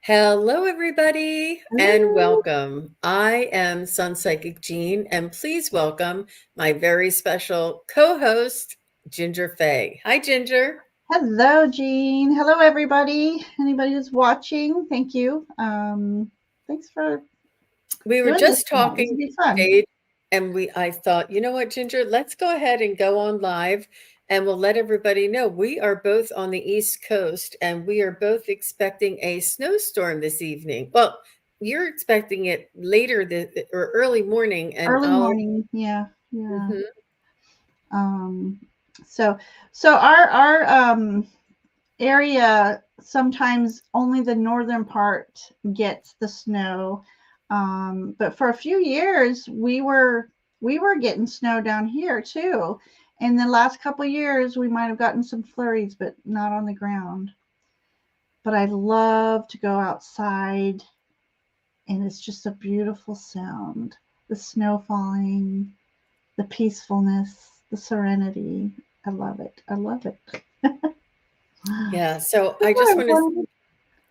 Hello, everybody, and Hello. welcome. I am Sun Psychic Jean, and please welcome my very special co host, Ginger Faye. Hi, Ginger. Hello, Jean. Hello, everybody. Anybody who's watching, thank you. Thanks for We were doing this just tonight. This will talking be fun. today, and I thought, you know what, Ginger, let's go ahead and go on live, and we'll let everybody know we are both on the East Coast, and we are both expecting a snowstorm this evening. Well, you're expecting it later or early morning, and Early I'll. morning. Yeah, yeah. Mhm. Um, so, so our area sometimes only the northern part gets the snow. But for a few years, we were getting snow down here too. In the last couple of years, we might have gotten some flurries, but not on the ground. But I love to go outside, and it's just a beautiful sound. The snow falling, the peacefulness, the serenity. I love it. I love it. Yeah, so I Hello, just want to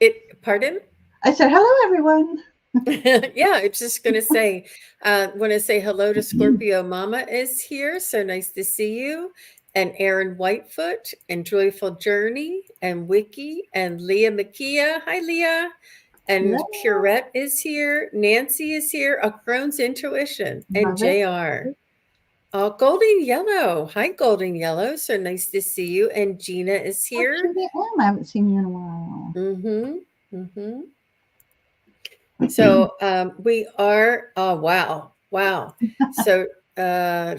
everyone. pardon? I said, hello, everyone. Yeah, I'm just going to say, want to say hello to Scorpio Mama is here. So nice to see you. And Aaron Whitefoot and Joyful Journey and Wiki and Leah Makia. Hi, Leah. And Hello. Purette is here. Nancy is here. Crohn's Intuition and Love it. JR. Oh, Golden Yellow. Hi, Golden Yellow. So nice to see you. And Gina is Oh, here. Judy M. I haven't seen you in a while. Mm-hmm. Mm-hmm. So we are, oh, wow, wow. So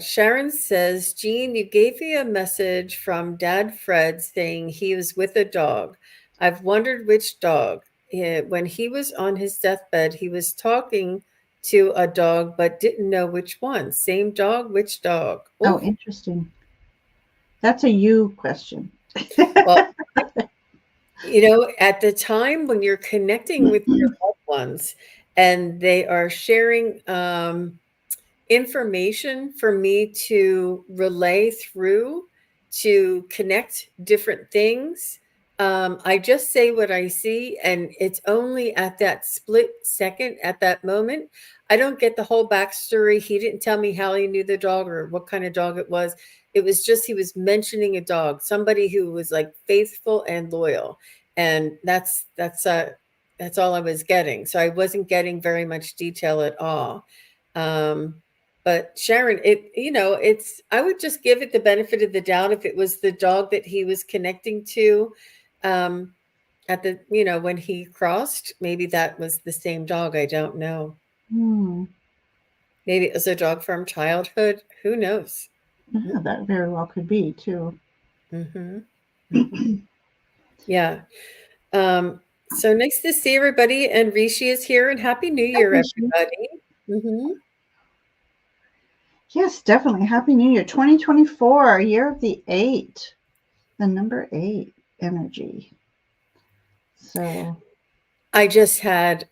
Sharon says, Jean, you gave me a message from Dad Fred saying he was with a dog. I've wondered which dog. When he was on his deathbed, he was talking to a dog, but didn't know which one. Same dog, which dog? Oh, Oh, interesting. That's a you question. well, at the time when you're connecting with your loved ones and they are sharing information for me to relay through to connect different things. I just say what I see, and it's only at that split second, at that moment. I don't get the whole backstory. He didn't tell me how he knew the dog or what kind of dog it was. It was just he was mentioning a dog, somebody who was like faithful and loyal, and that's all I was getting. So I wasn't getting very much detail at all. Um, but Sharon, it's I would just give it the benefit of the doubt if it was the dog that he was connecting to um at when he crossed, maybe that was the same dog. I don't know. Hmm. Maybe it was a dog from childhood. Who knows? Yeah, that very well could be too. Mm-hmm. Mm-hmm. Yeah. So nice to see everybody. And Rishi is here and Happy New Hi, Year, Rishi. everybody. Mm-hmm. Yes, definitely. Happy New Year. 2024, year of the eight, the number eight energy. So, I just had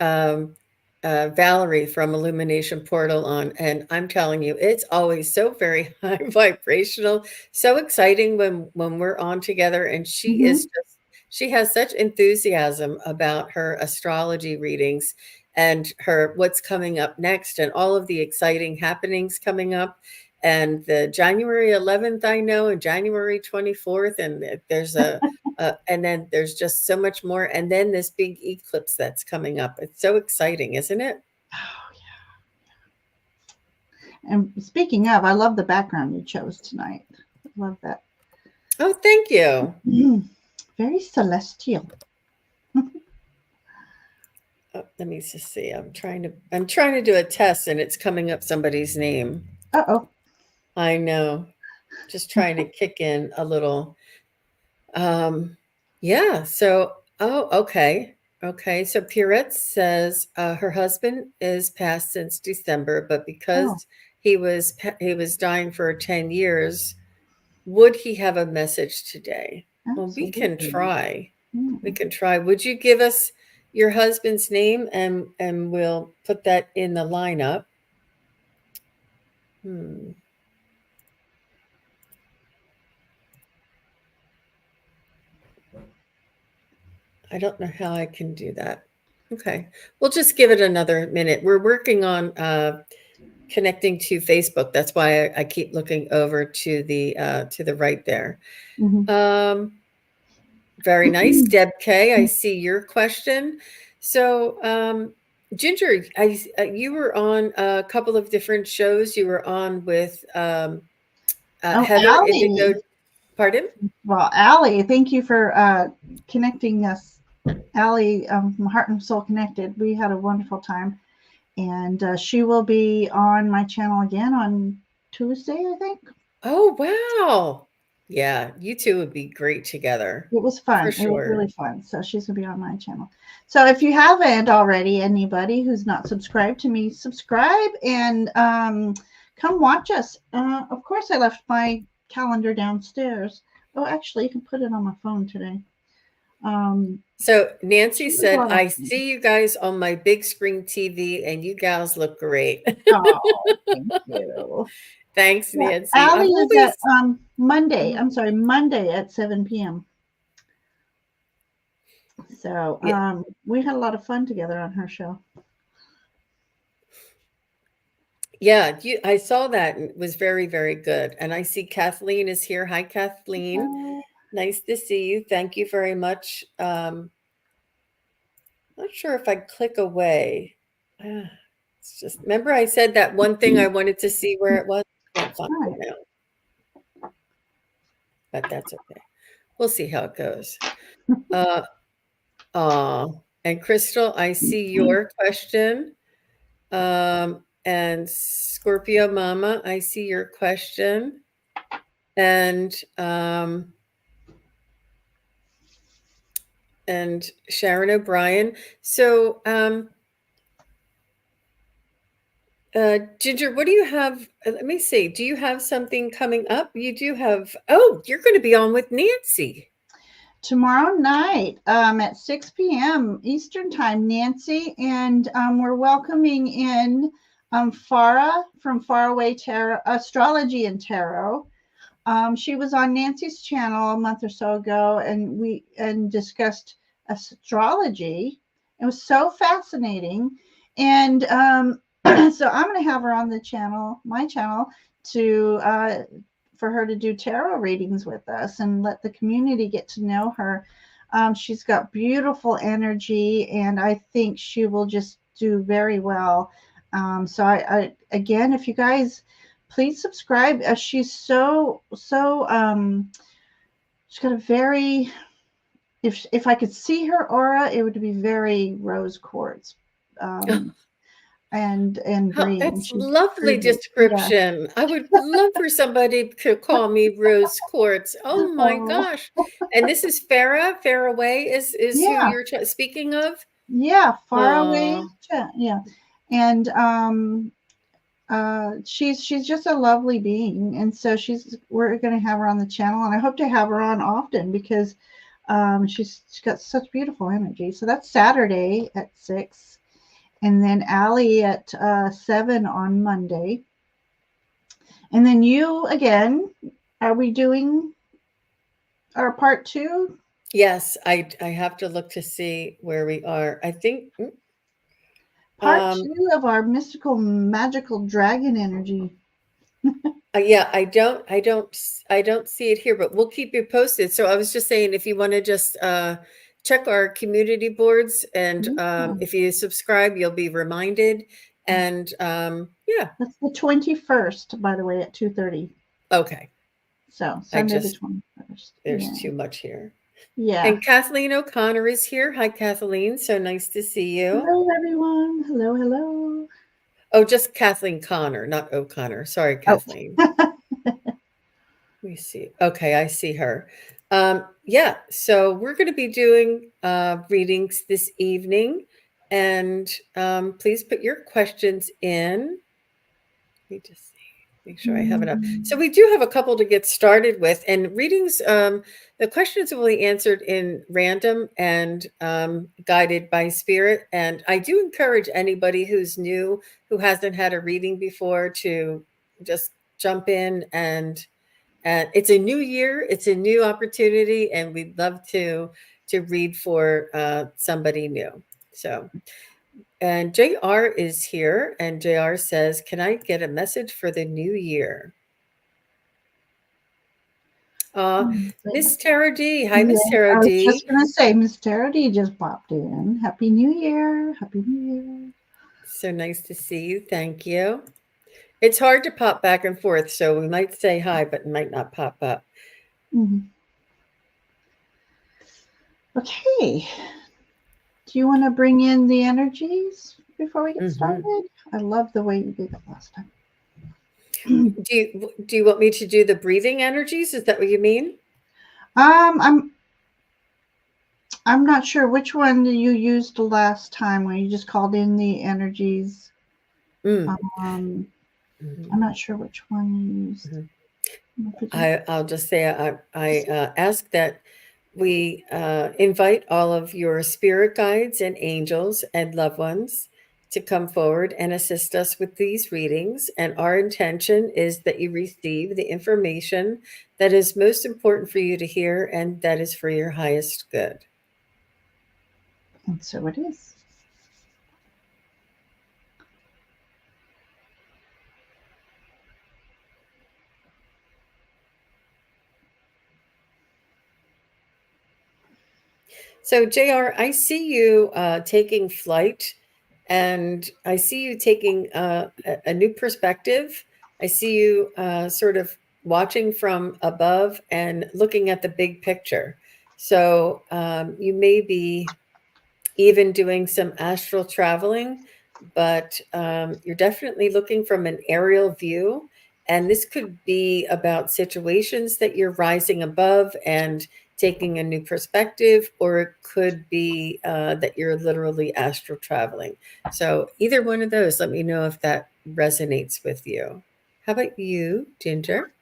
Valerie from Illumination Portal on, and I'm telling you, it's always so very high vibrational, so exciting when we're on together. And mhm. she has such enthusiasm about her astrology readings and her what's coming up next, and all of the exciting happenings coming up. And the January 11th, I know, and January 24th, and there's and then there's just so much more. And then this big eclipse that's coming up. It's so exciting, isn't it? Oh, yeah. And speaking of, I love the background you chose tonight. Love that. Oh, thank you. Very celestial. Oh, let me just see. I'm trying to do a test and it's coming up somebody's name. Uh oh. I know. Just trying to kick in a little. Um, yeah. So, oh, okay. Okay. So Pierrette says her husband is passed since December, but Oh, because he was dying for 10 years, would he have a message today? Well, we can absolutely. try. We Mm. can try. Would you give us your husband's name and we'll put that in the lineup? Hmm. I don't know how I can do that. Okay. We'll just give it another minute. We're working on connecting to Facebook. That's why I keep looking over to the right there. Mhm. Um, very nice. Deb K, I see your question. So, Ginger, you were on a couple of different shows. You were on with Oh, Heather Indigo. Allie. Pardon? Well, Allie, thank you for connecting us. Allie, from Heart and Soul Connected. We had a wonderful time. And she will be on my channel again on Tuesday, I think. Oh, wow. Yeah, you two would be great together It was for fun. It was sure. really fun. So she's gonna be on my channel. So if you haven't already, anybody who's not subscribed to me, subscribe and come watch us. Of course, I left my calendar downstairs. Oh, actually, you can put it on my phone today. So Nancy She was a said, lot of I fun. see you guys on my big screen TV and you gals look great. Oh, thank you. Thanks, Yeah, Nancy. Allie I'm is at always Monday. Mhm. I'm sorry, Monday at 7 p.m. So Yeah, we had a lot of fun together on her show. yeah, I saw that and it was very, very good. And I see Kathleen is here. Hi, Kathleen. Nice to see you. Thank you very much. Not sure if I click away. Ah, it's just remember I said that one thing I wanted to see where it was. Can't find it Hi. now, but that's okay. We'll see how it goes. Uh, and Crystal, I see your question. And Scorpio Mama, I see your question. And and Sharon O'Brien. So Ginger, what do you have? Let me see. Do you have something coming up? You do have. Oh, you're going to be on with Nancy. Tomorrow night at 6 p.m. Eastern Time, Nancy, and we're welcoming in Farah from Faraway Tarot Astrology and Tarot. She was on Nancy's channel a month or so ago, and we discussed astrology. It was so fascinating, and so I'm going to have her on the channel, my channel, to for her to do tarot readings with us and let the community get to know her. She's got beautiful energy, and I think she will just do very well. So I again, if you guys please subscribe. She's she's got a very if I could see her aura, it would be very rose quartz. Um, and Oh, green. that's She's lovely pretty. Yeah. description. I would love for somebody to call me Rose Quartz. Oh my Oh, gosh! And this is Farah. Farah Way is who yeah. you're speaking of. Yeah. Far away. Oh, Yeah. And she's just a lovely being, and so we're going to have her on the channel, and I hope to have her on often because she's got such beautiful energy. So that's Saturday at 6, and then Allie at 7 on Monday, and then you again. Are we doing our part 2? yes. I have to look to see where we are. I think. Part Um, 2 of our mystical magical dragon energy. Yeah, I don't see it here, but we'll keep you posted. So I was just saying, if you want to just check our community boards, and Yeah. if you subscribe, you'll be reminded. And yeah, That's the 21st, by the way, at 2:30. okay. So I Sunday the just 21st. there's Yeah. too much here. Yeah. And Kathleen O'Connor is here. Hi, Kathleen. So nice to see you. Hello, everyone. Hello, hello. Oh, just Kathleen Connor, not O'Connor. Sorry, Oh, Kathleen. Let me see. Okay, I see her. Yeah, so we're going to be doing readings this evening, and please put your questions in. Let me just see, make sure I have enough. So we do have a couple to get started with, and readings. The questions will be answered in random and guided by spirit. And I do encourage anybody who's new, who hasn't had a reading before, to just jump in and it's a new year, it's a new opportunity, and we'd love to read for somebody new. So, and JR is here, and JR says, "Can I get a message for the new year?" Uh, Miss Tara D. Hi, Yeah, Miss Tara I was just D. gonna say, Miss Tara D just popped in. Happy New Year! Happy New Year! So nice to see you. Thank you. It's hard to pop back and forth, so we might say hi, but might not pop up. Mhm. Okay. Do you want to bring in the energies before we get Hmm. started? I love the way you did it last time. Do you want me to do the breathing energies? Is that what you mean? I'm not sure which one you used last time when you just called in the energies. Mm. Um, I'm Mhm. not sure which one you used. Mhm. If you I'll just say I ask that we invite all of your spirit guides and angels and loved ones to come forward and assist us with these readings. And our intention is that you receive the information that is most important for you to hear and that is for your highest good. and so it is. So, JR, I see you taking flight and I see you taking a new perspective. I see you sort of watching from above and looking at the big picture. So, you may be even doing some astral traveling, but you're definitely looking from an aerial view. And this could be about situations that you're rising above and taking a new perspective, or it could be that you're literally astral traveling. So, either one of those, let me know if that resonates with you. How about you, Ginger?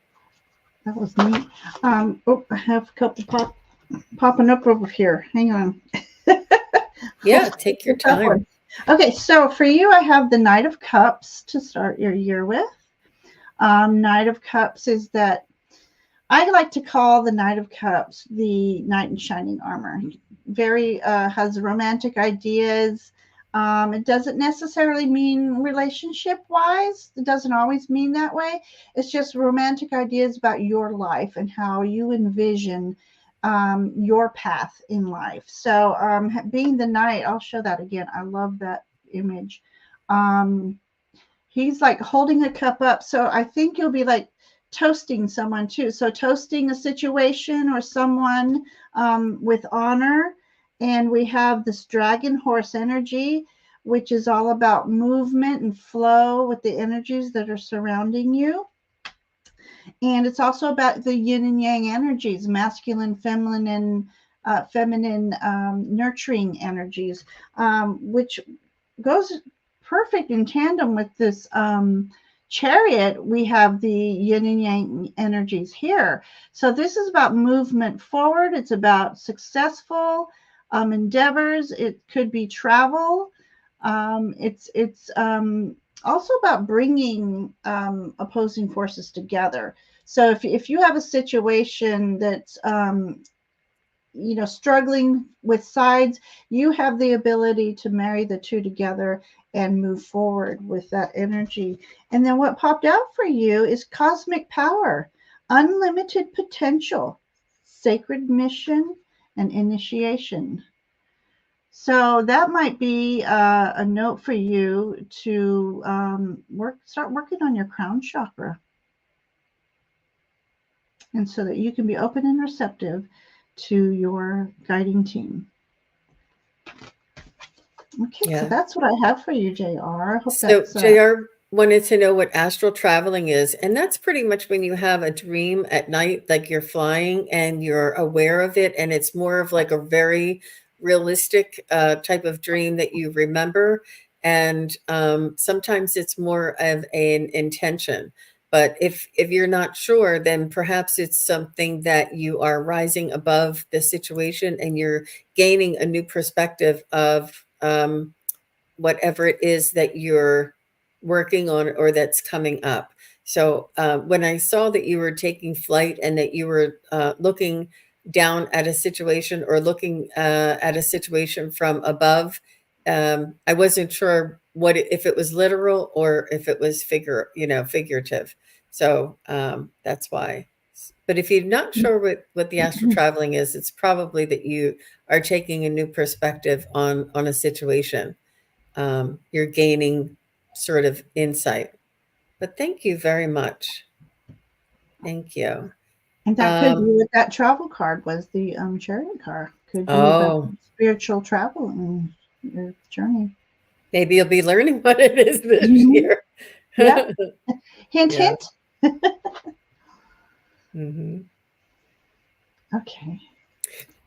That was neat. Oh, I have a couple popping up over here. Hang on. Yeah, take your The tough time. one. Okay, so for you, I have the Knight of Cups to start your year with. Knight of Cups is that I like to call the Knight of Cups the knight in shining armor. Very has romantic ideas. It doesn't necessarily mean relationship wise. It doesn't always mean that way. It's just romantic ideas about your life and how you envision your path in life. So, being the knight, I'll show that again. I love that image. Um, he's like holding a cup up. So I think you'll be like toasting someone too. So toasting a situation or someone with honor. And we have this dragon horse energy, which is all about movement and flow with the energies that are surrounding you. And it's also about the yin and yang energies, masculine, feminine, nurturing energies, which goes perfect in tandem with this chariot. We have the yin and yang energies here. So this is about movement forward. It's about successful endeavors. It could be travel. It's also about bringing opposing forces together. So if you have a situation that's struggling with sides, you have the ability to marry the two together and move forward with that energy. And then what popped out for you is cosmic power, unlimited potential, sacred mission, and initiation. So that might be a note for you to start working on your crown chakra, and so that you can be open and receptive to your guiding team. Okay, so Yeah. that's what I have for you, JR. I hope So that's JR wanted to know what astral traveling is, and that's pretty much when you have a dream at night, like you're flying and you're aware of it, and it's more of like a very realistic type of dream that you remember, and sometimes it's more of an intention. But if you're not sure, then perhaps it's something that you are rising above the situation and you're gaining a new perspective of whatever it is that you're working on or that's coming up. So when I saw that you were taking flight and that you were looking down at a situation or looking at a situation from above, I wasn't sure if it was literal or if it was figurative. So that's why. But if you're not sure what the astral traveling is, it's probably that you are taking a new perspective on a situation. You're gaining sort of insight. But thank you very much. Thank you. And that could be what that travel card was, the chariot car. Could be about Oh, spiritual travel in your journey. maybe you'll be learning what it is this Hmm. year. Yeah. Hint, Yeah. hint. Hmm. Okay.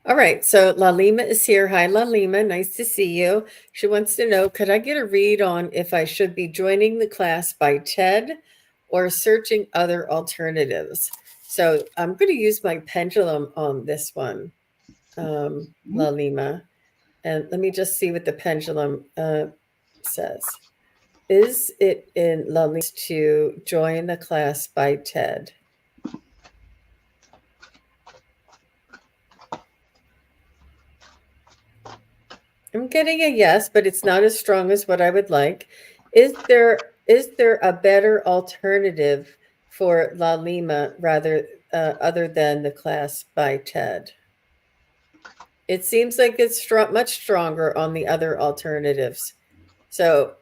All right. So Lalima is here. Hi, Lalima. Nice to see you. She wants to know, could I get a read on if I should be joining the class by TED or searching other alternatives? So I'm going to use my pendulum on this one, Lalima. And let me just see what the pendulum says. Is it in Lalima's to join the class by TED? I'm getting a yes, but it's not as strong as what I would like. Is there a better alternative for La Lima rather other than the class by TED? It seems like it's much stronger on the other alternatives. So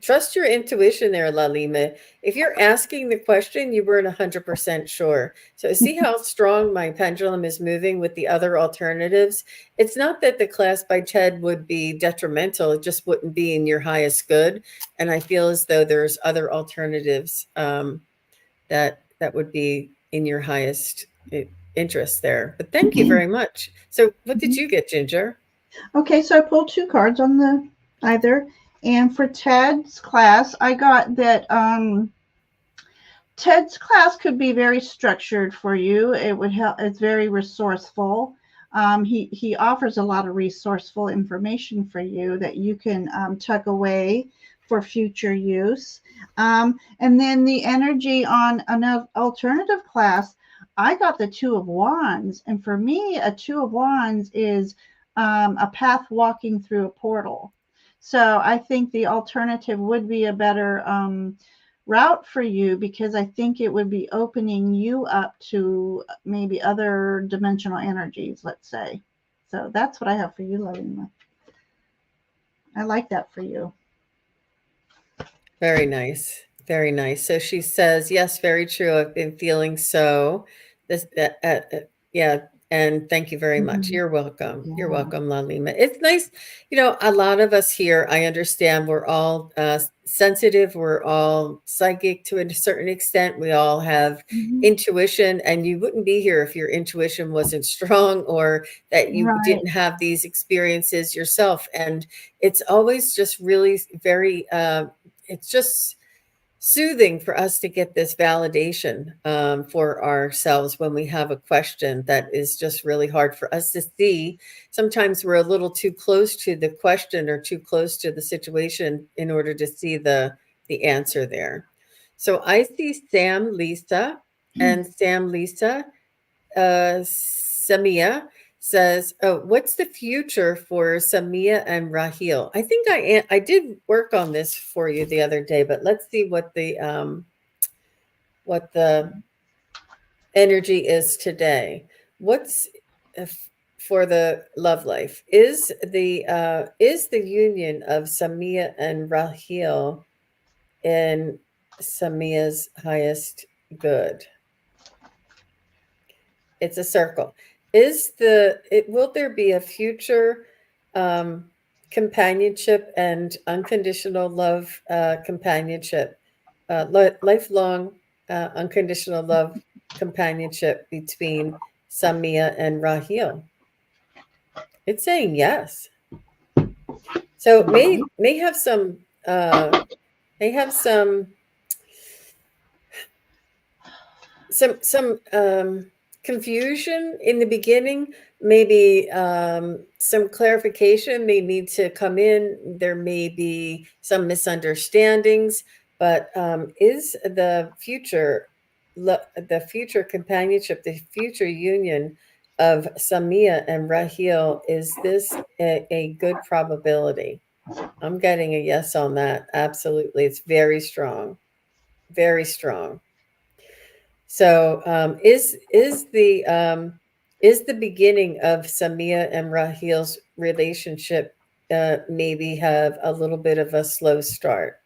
trust your intuition there, La Lima. If you're asking the question, you weren't 100% sure. So see how strong my pendulum is moving with the other alternatives? It's not that the class by TED would be detrimental, it just wouldn't be in your highest good. And I feel as though there's other alternatives that would be in your highest interest there. But thank you very much. So what did you get, Ginger? Okay, so I pulled two cards on the either. And for Ted's class, I got that Ted's class could be very structured for you. It would help. It's very resourceful. He offers a lot of resourceful information for you that you can tuck away for future use. And then the energy on an alternative class, I got the Two of Wands, and for me, a Two of Wands is a path walking through a portal. So I think the alternative would be a better route for you because I think it would be opening you up to maybe other dimensional energies, let's say. So that's what I have for you, Lalima. I like that for you. Very nice. Very nice. So she says, yes, very true. I've been feeling so. Yeah. And thank you very much. Mm-hmm. You're welcome. You're Yeah. welcome, Lalima. It's nice. A lot of us here, I understand we're all sensitive. We're all psychic to a certain extent. We all have Mm-hmm. intuition, and you wouldn't be here if your intuition wasn't strong or that you Right. didn't have these experiences yourself. And it's always just really very, it's just soothing for us to get this validation for ourselves when we have a question that is just really hard for us to see. Sometimes we're a little too close to the question or too close to the situation in order to see the answer there. So I see Sam Lisa, and Sam Lisa Samia says, "Oh, what's the future for Samia and Rahil?" I think I did work on this for you the other day, but let's see what the energy is today. What's for the love life? Is the union of Samia and Rahil in Samia's highest good? It's a circle. Will there be a future um, companionship and unconditional love companionship, lifelong unconditional love companionship between Samia and Rahil? It's saying yes. So it may have some may have some confusion in the beginning, maybe some clarification may need to come in. There may be some misunderstandings, but is the future companionship, the future union of Samia and Rahil, is this a good probability? I'm getting a yes on that. Absolutely. It's very strong. Very strong. So, is the beginning of Samia and Rahil's relationship maybe have a little bit of a slow start?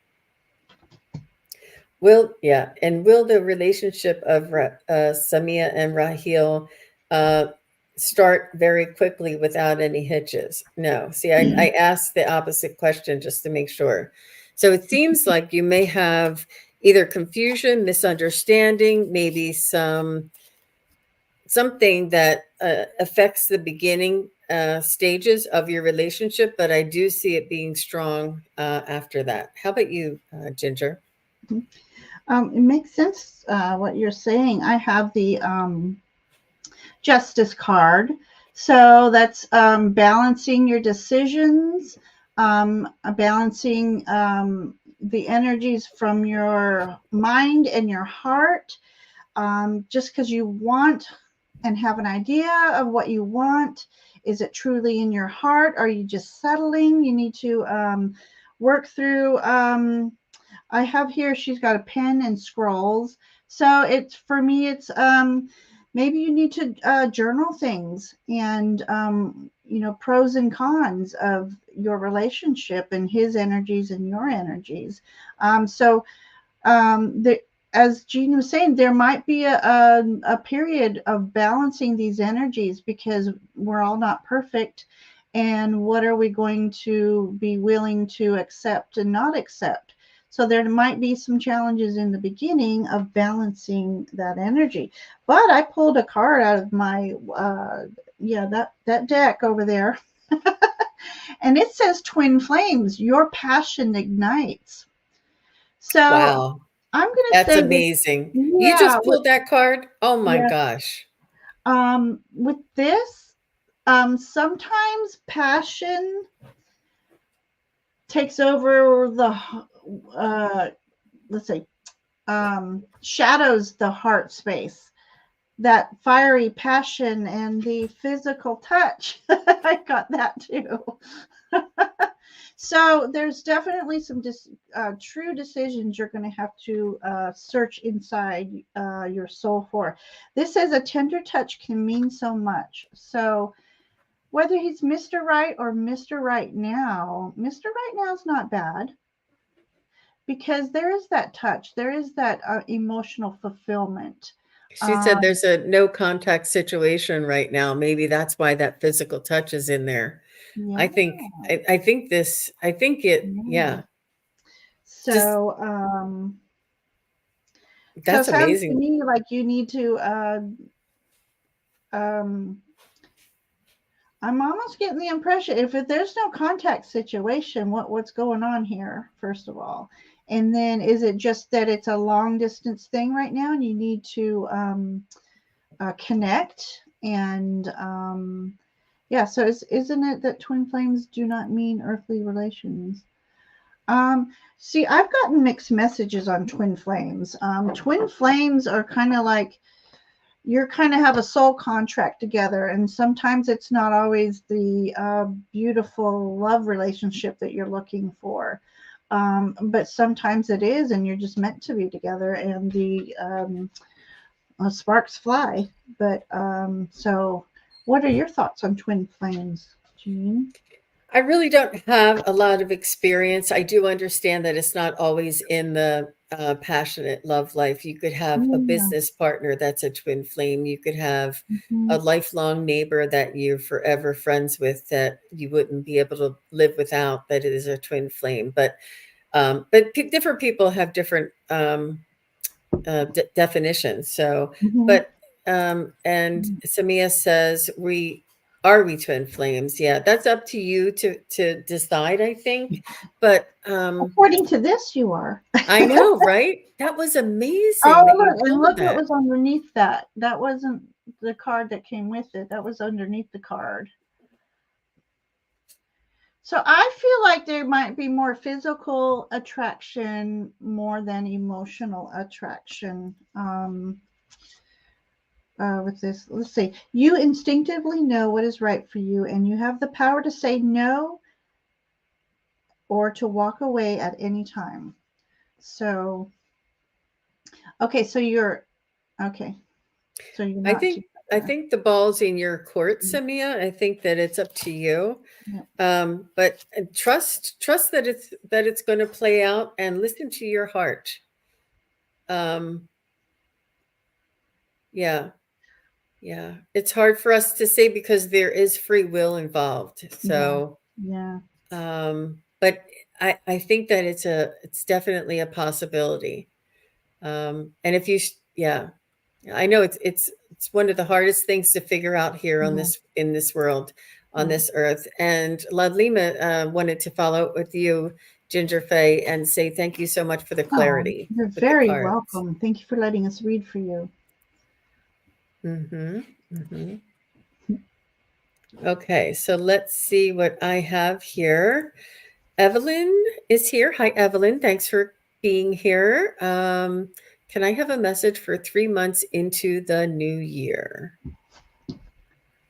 Will the relationship of Samia and Rahil uh, start very quickly without any hitches? No. See, I asked the opposite question just to make sure. So it seems like you may have either confusion, misunderstanding, maybe something that affects the beginning stages of your relationship, but I do see it being strong after that. How about you, Ginger? It makes sense what you're saying. I have the Justice card. So that's balancing your decisions, balancing the energies from your mind and your heart. Just because you want and have an idea of what you want, is it truly in your heart? Are you just settling? You need to work through. I have here, she's got a pen and scrolls. So it's, for me, it's maybe you need to journal things and, pros and cons of your relationship and his energies and your energies. So the, as Jean was saying, there might be a period of balancing these energies because we're all not perfect. And what are we going to be willing to accept and not accept? So there might be some challenges in the beginning of balancing that energy. But I pulled a card out of my, that deck over there. And it says Twin Flames, your passion ignites. So Wow. I'm going to That's say this, amazing. You yeah, just pulled that card? Oh my yeah. gosh. With this, sometimes passion takes over the, let's say, shadows the heart space. That fiery passion and the physical touch. I got that too. So there's definitely some true decisions you're going to have to search inside your soul for. This says a tender touch can mean so much. So whether he's Mr. Right or Mr. Right now is not bad because there is that touch, there is that emotional fulfillment. She said Um, there's a no contact situation right now. Maybe that's why that physical touch is in there. yeah, I think yeah. yeah, just So, that's it sounds to amazing. me like you need to um, I'm almost getting the impression if there's no contact situation, what's going on here, first of all? And then is it just that it's a long distance thing right now and you need to connect? And yeah, so isn't it that twin flames do not mean earthly relations? See, I've gotten mixed messages on twin flames. Twin flames are kind of like you're kind of have a soul contract together, and sometimes it's not always the beautiful love relationship that you're looking for, but sometimes it is, and you're just meant to be together, and the sparks fly. But so, what are your thoughts on twin flames, Jean? I really don't have a lot of experience. I do understand that it's not always in the passionate love life. You could have a Yeah. business partner that's a twin flame. You could have a Mhm. lifelong neighbor that you're forever friends with that you wouldn't be able to live without, that is a twin flame. But different people have different definitions. So, Mhm. but and Samia says we twin flames? Yeah, that's up to you to decide. I think, but According to this, you are. I know, right? That was Oh, amazing that you look, and pulled look what that. was underneath that. That wasn't the card that came with it. That was underneath the card. So I feel like there might be more physical attraction more than emotional attraction with this. Let's see. You instinctively know what is right for you, and you have the power to say no or to walk away at any time. So, okay, so you're okay. So you're I not think I together. think the ball's in your court, Samia. I think that it's up to you. Yeah. But trust that it's going to play out, and listen to your heart. Um, yeah, yeah. It's hard for us to say because there is free will involved. Yeah. So, Yeah. but I think that it's definitely a possibility. And if you, yeah, I know it's one of the hardest things to figure out here on Yeah. this in this world, on Yeah. this earth. And Ladlima wanted to follow up with you, Ginger Faye, and say thank you so much for the Oh, clarity you're with the very cards. welcome. Thank you for letting us read for you. Mm-hmm. Mm-hmm. Okay, so let's see what I have here. Evelyn is here. Hi, Evelyn. Thanks for being here. Can I have a message for 3 months into the new year?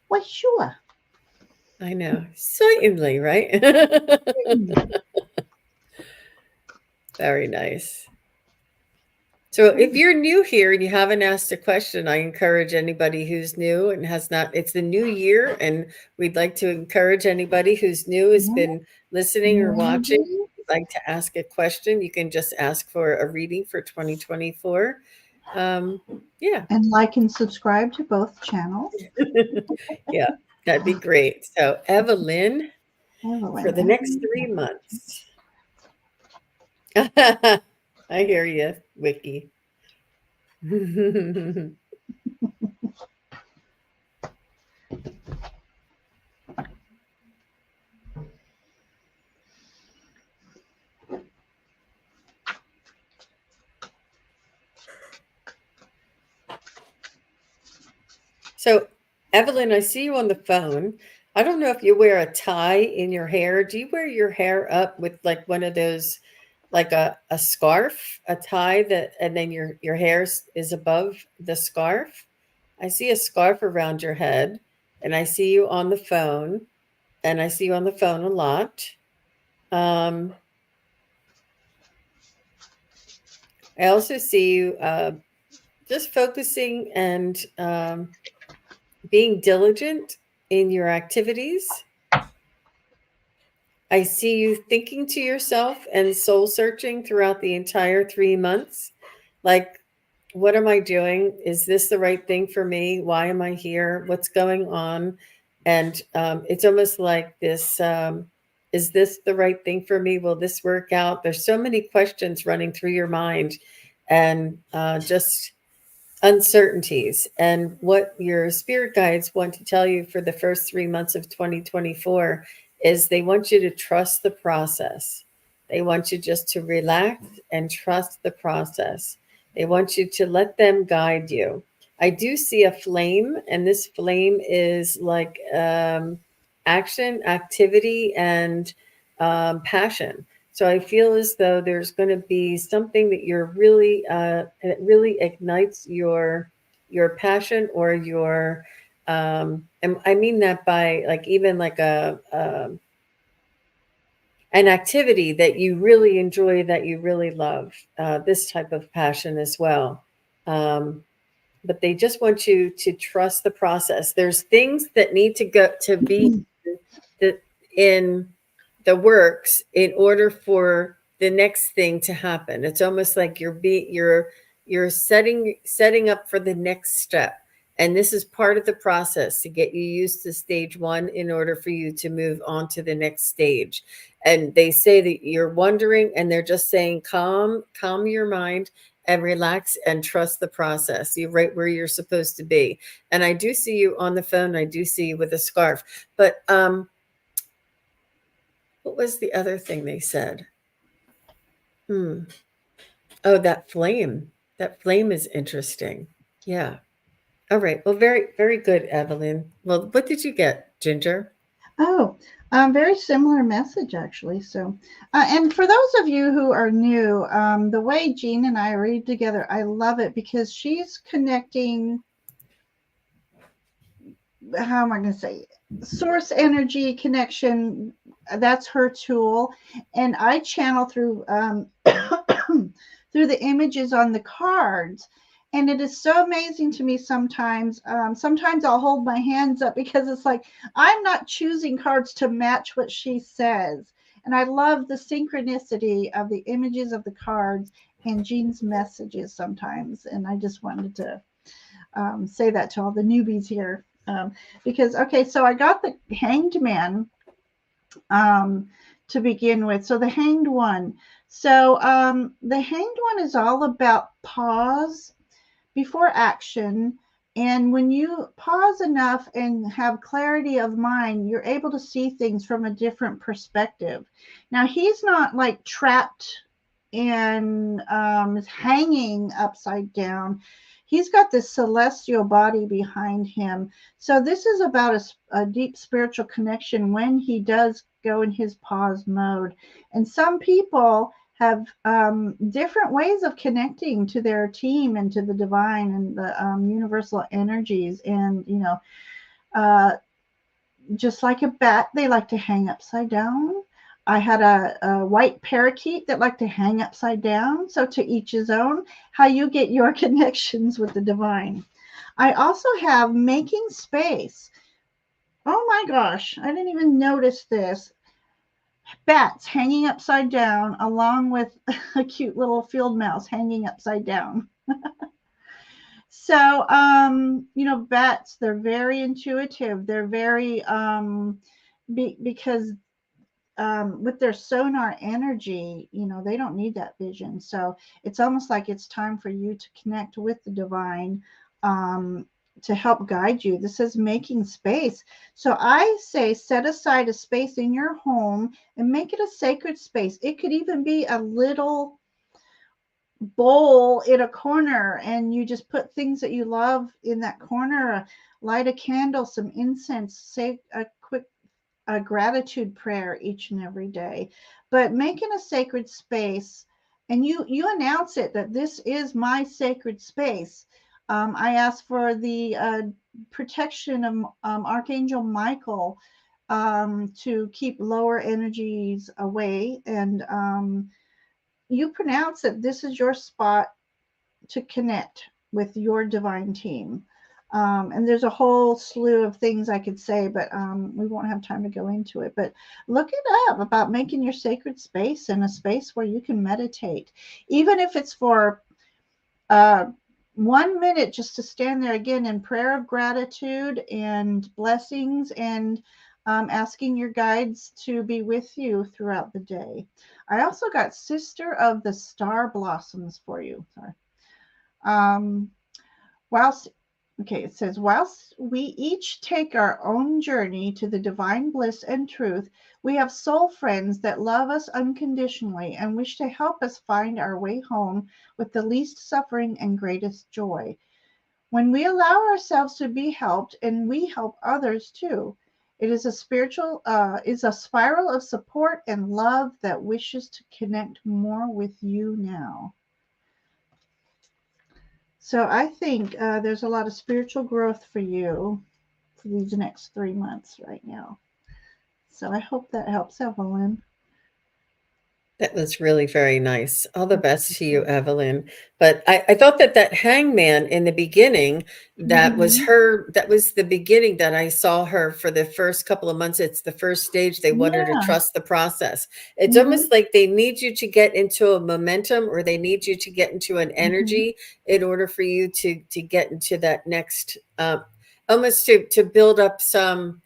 Well, sure. I know. Certainly, right? Very nice. So if you're new here and you haven't asked a question, I encourage anybody who's new and has not, it's the new year, and we'd like to encourage anybody who's new, has been listening or watching, Maybe. like to ask a question. You can just ask for a reading for 2024. Yeah. And like and subscribe to both channels. Yeah, that'd be great. So Evelyn, for Evelyn, the next Evelyn. 3 months. I hear you, Wiki. So, Evelyn, I see you on the phone. I don't know if you wear a tie in your hair. Do you wear your hair up with like one of those, like a scarf, a tie that, and then your hair is above the scarf? I see a scarf around your head, and I see you on the phone, and I see you on the phone a lot. Um, I also see you just focusing and being diligent in your activities. I see you thinking to yourself and soul searching throughout the entire 3 months. Like, what am I doing? Is this the right thing for me? Why am I here? What's going on? And it's almost like this, is this the right thing for me? Will this work out? There's so many questions running through your mind, and just uncertainties. And what your spirit guides want to tell you for the first 3 months of 2024 is they want you to trust the process. They want you just to relax and trust the process. They want you to let them guide you. I do see a flame, and this flame is like action, activity, and passion. So I feel as though there's going to be something that you're really, it really ignites your passion or your, and I mean that by like even like an activity that you really enjoy, that you really love, this type of passion as well. Um, but they just want you to trust the process. There's things that need to go to be the, in the works in order for the next thing to happen. It's almost like you're setting up for the next step. And this is part of the process to get you used to stage one in order for you to move on to the next stage. And they say that you're wondering, and they're just saying, calm your mind and relax and trust the process. You're right where you're supposed to be. And I do see you on the phone. I do see you with a scarf. But what was the other thing they said? Hmm. Oh, that flame. That flame is interesting. Yeah. All right. Well, very, very good, Evelyn. Well, what did you get, Ginger? Oh, very similar message actually. So, and for those of you who are new, the way Jean and I read together, I love it because she's connecting. How am I going to say? Source energy connection that's her tool, and I channel through through the images on the cards. And it is so amazing to me sometimes. Sometimes I'll hold my hands up because it's like I'm not choosing cards to match what she says. And I love the synchronicity of the images of the cards and Jean's messages sometimes. And I just wanted to say that to all the newbies here. Because, okay, so I got the Hanged Man um, to begin with. So the Hanged One. So the Hanged One is all about pause before action. And when you pause enough and have clarity of mind, you're able to see things from a different perspective. Now, he's not like trapped and is hanging upside down. He's got this celestial body behind him. So, this is about a deep spiritual connection when he does go in his pause mode. And some people have different ways of connecting to their team and to the divine and the universal energies. And, uh, just like a bat, they like to hang upside down. I had a white parakeet that liked to hang upside down. So, to each his own, how you get your connections with the divine. I also have making space. Oh my gosh, I didn't even notice this. Bats hanging upside down, along with a cute little field mouse hanging upside down. So, bats, they're very intuitive. They're very, because with their sonar energy, they don't need that vision. So it's almost like it's time for you to connect with the divine, to help guide you. This is making space. So I say set aside a space in your home and make it a sacred space. It could even be a little bowl in a corner, and you just put things that you love in that corner, light a candle, some incense, say a quick gratitude prayer each and every day, but making a sacred space. And you announce it that this is my sacred space. I ask for the protection of Archangel Michael, to keep lower energies away. And you pronounce that this is your spot to connect with your divine team. And there's a whole slew of things I could say, but we won't have time to go into it. But look it up about making your sacred space and a space where you can meditate, even if it's for 1 minute, just to stand there again in prayer of gratitude and blessings, and asking your guides to be with you throughout the day. I also got Sister of the Star Blossoms for you. Sorry. Um, whilst Okay, it says, whilst we each take our own journey to the divine bliss and truth, we have soul friends that love us unconditionally and wish to help us find our way home with the least suffering and greatest joy. When we allow ourselves to be helped, and we help others too, it is a spiral of support and love that wishes to connect more with you now. So I think there's a lot of spiritual growth for you for these next 3 months right now. So I hope that helps, Evelyn. That was really very nice. All the best to you, Evelyn. But I thought that that hangman in the beginning, that was Mm-hmm. her, that was the beginning that I saw her for the first couple of months. It's the first stage. They want her to Yeah. trust the process. It's Mm-hmm. almost like they need you to get into a momentum, or they need you to get into an Mm-hmm. energy in order for you to get into that next, almost to build up some,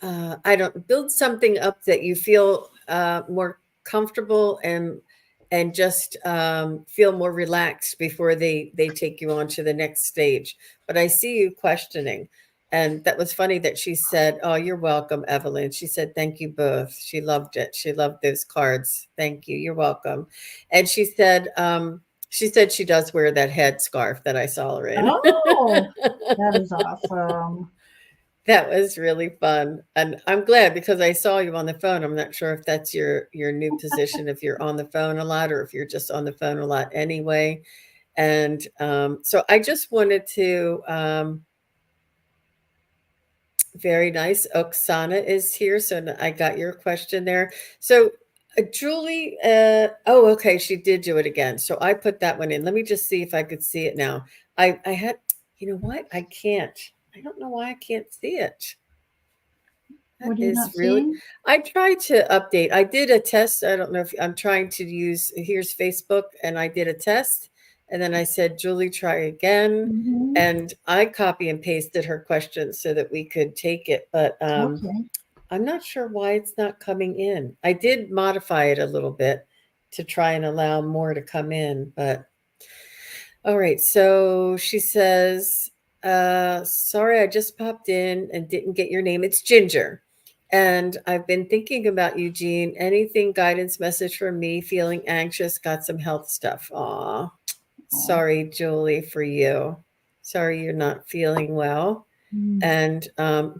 I don't build something up that you feel more comfortable and just feel more relaxed before they take you on to the next stage. But I see you questioning, and that was funny that she said, "Oh, you're welcome, Evelyn." She said, "Thank you both." She loved it. She loved those cards. Thank you. You're welcome. And she said she does wear that head scarf that I saw her in. Oh, that is awesome. That was really fun, and I'm glad because I saw you on the phone. I'm not sure if that's your new position, if you're on the phone a lot, or if you're just on the phone a lot anyway. And so I just wanted to Very nice. Oksana is here, so I got your question there. So, Julie, oh, okay, she did do it again. So I put that one in. Let me just see if I could see it now. I had, you know what? I can't. I don't know why I can't see it. That What are you is not really, seeing? I tried to update. I did a test. I don't know if I'm trying to use, here's Facebook, and I did a test. And then I said, Julie, try again. Mm-hmm. And I copy and pasted her questions so that we could take it. But Okay. I'm not sure why it's not coming in. I did modify it a little bit to try and allow more to come in, but all right. So she says, sorry, I just popped in and didn't get your name. It's Ginger. And I've been thinking about Eugene. Anything guidance message for me? Feeling anxious, got some health stuff. Aw, Oh. sorry, Julie, for you. Sorry you're not feeling well. Mm. And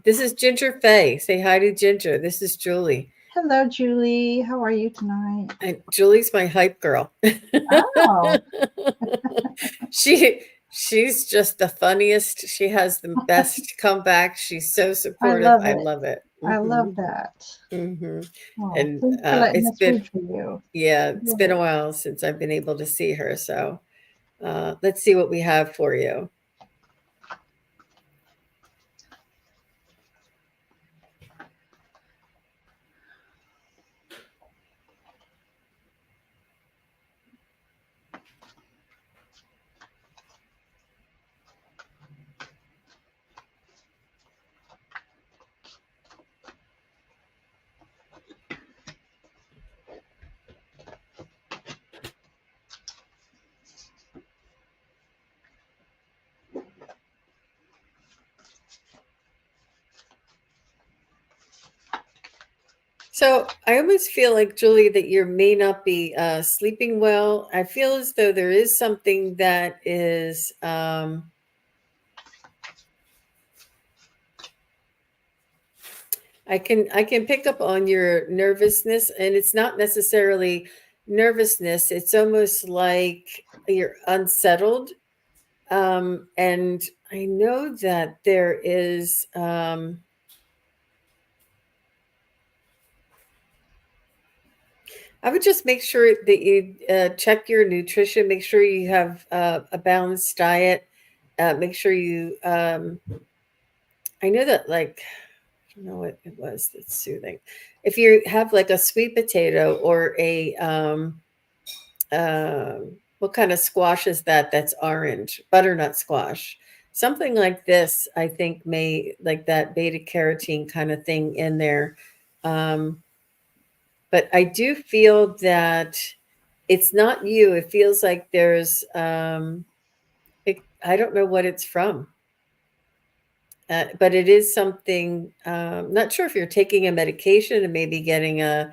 this is Ginger Faye. Say hi to Ginger. This is Julie. Hello, Julie. How are you tonight? And Julie's my hype girl. Oh, she she's just the funniest. She has the best comeback. She's so I supportive. love I it. love it. I love that. Oh, And thanks for letting it's us been, read for you. yeah, it's been a Good. while since I've been able to see her. So let's see what we have for you. So I almost feel like, Julie, that you may not be sleeping well. I feel as though there is something that is I can pick up on your nervousness, and it's not necessarily nervousness. It's almost like you're unsettled. And I know that there is I would just make sure that you check your nutrition, make sure you have a balanced diet, make sure you I know that, like, I don't know what it was that's soothing. If you have like a sweet potato or a what kind of squash is that? That's orange, butternut squash. Something like this, I think, may like that beta carotene kind of thing in there. Um, but I do feel that it's not you. It feels like there's, I don't know what it's from. But it is something, not sure if you're taking a medication and maybe getting a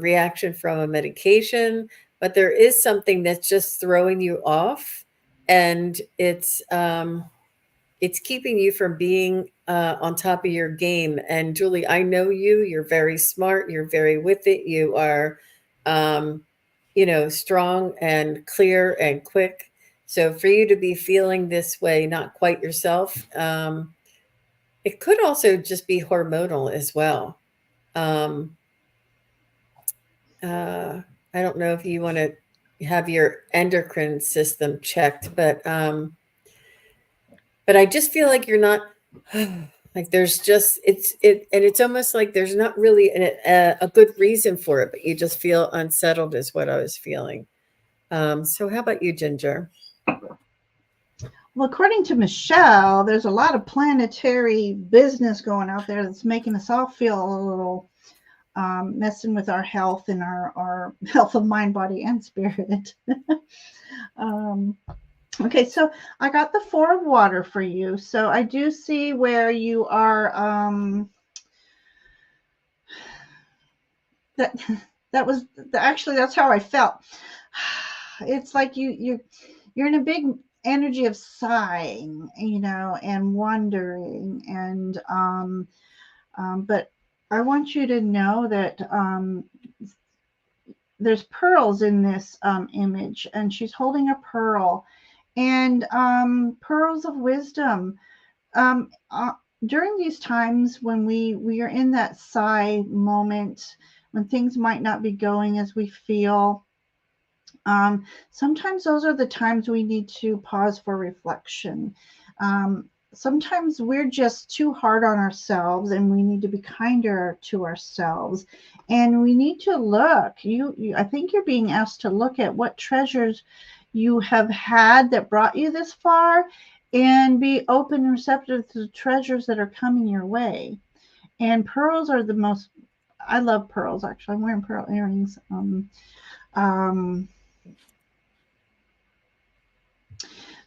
reaction from a medication, but there is something that's just throwing you off, and it's keeping you from being on top of your game. And Julie, I know you. You're very smart. You're very with it. You are, um, strong and clear and quick. So for you to be feeling this way, not quite yourself, it could also just be hormonal as well. Um, uh, I don't know if you want to have your endocrine system checked, but I just feel like you're not like there's just and it's almost like there's not really a good reason for it, but you just feel unsettled is what I was feeling. So how about you, Ginger? Well, according to Michelle, there's a lot of planetary business going out there that's making us all feel a little messing with our health and our health of mind, body, and spirit. um, okay, so I got the Four of Water for you. So I do see where you are. That that was actually that's how I felt. It's like you're in a big energy of sighing, and wondering, and but I want you to know that there's pearls in this image, and she's holding a pearl, and pearls of wisdom. Um, uh, during these times when we are in that sigh moment, when things might not be going as we feel, sometimes those are the times we need to pause for reflection. Sometimes we're just too hard on ourselves, and we need to be kinder to ourselves. And we need to look. I think you're being asked to look at what treasures you have had that brought you this far, and be open and receptive to the treasures that are coming your way. And pearls are the most. I love pearls. Actually, I'm wearing pearl earrings. Um,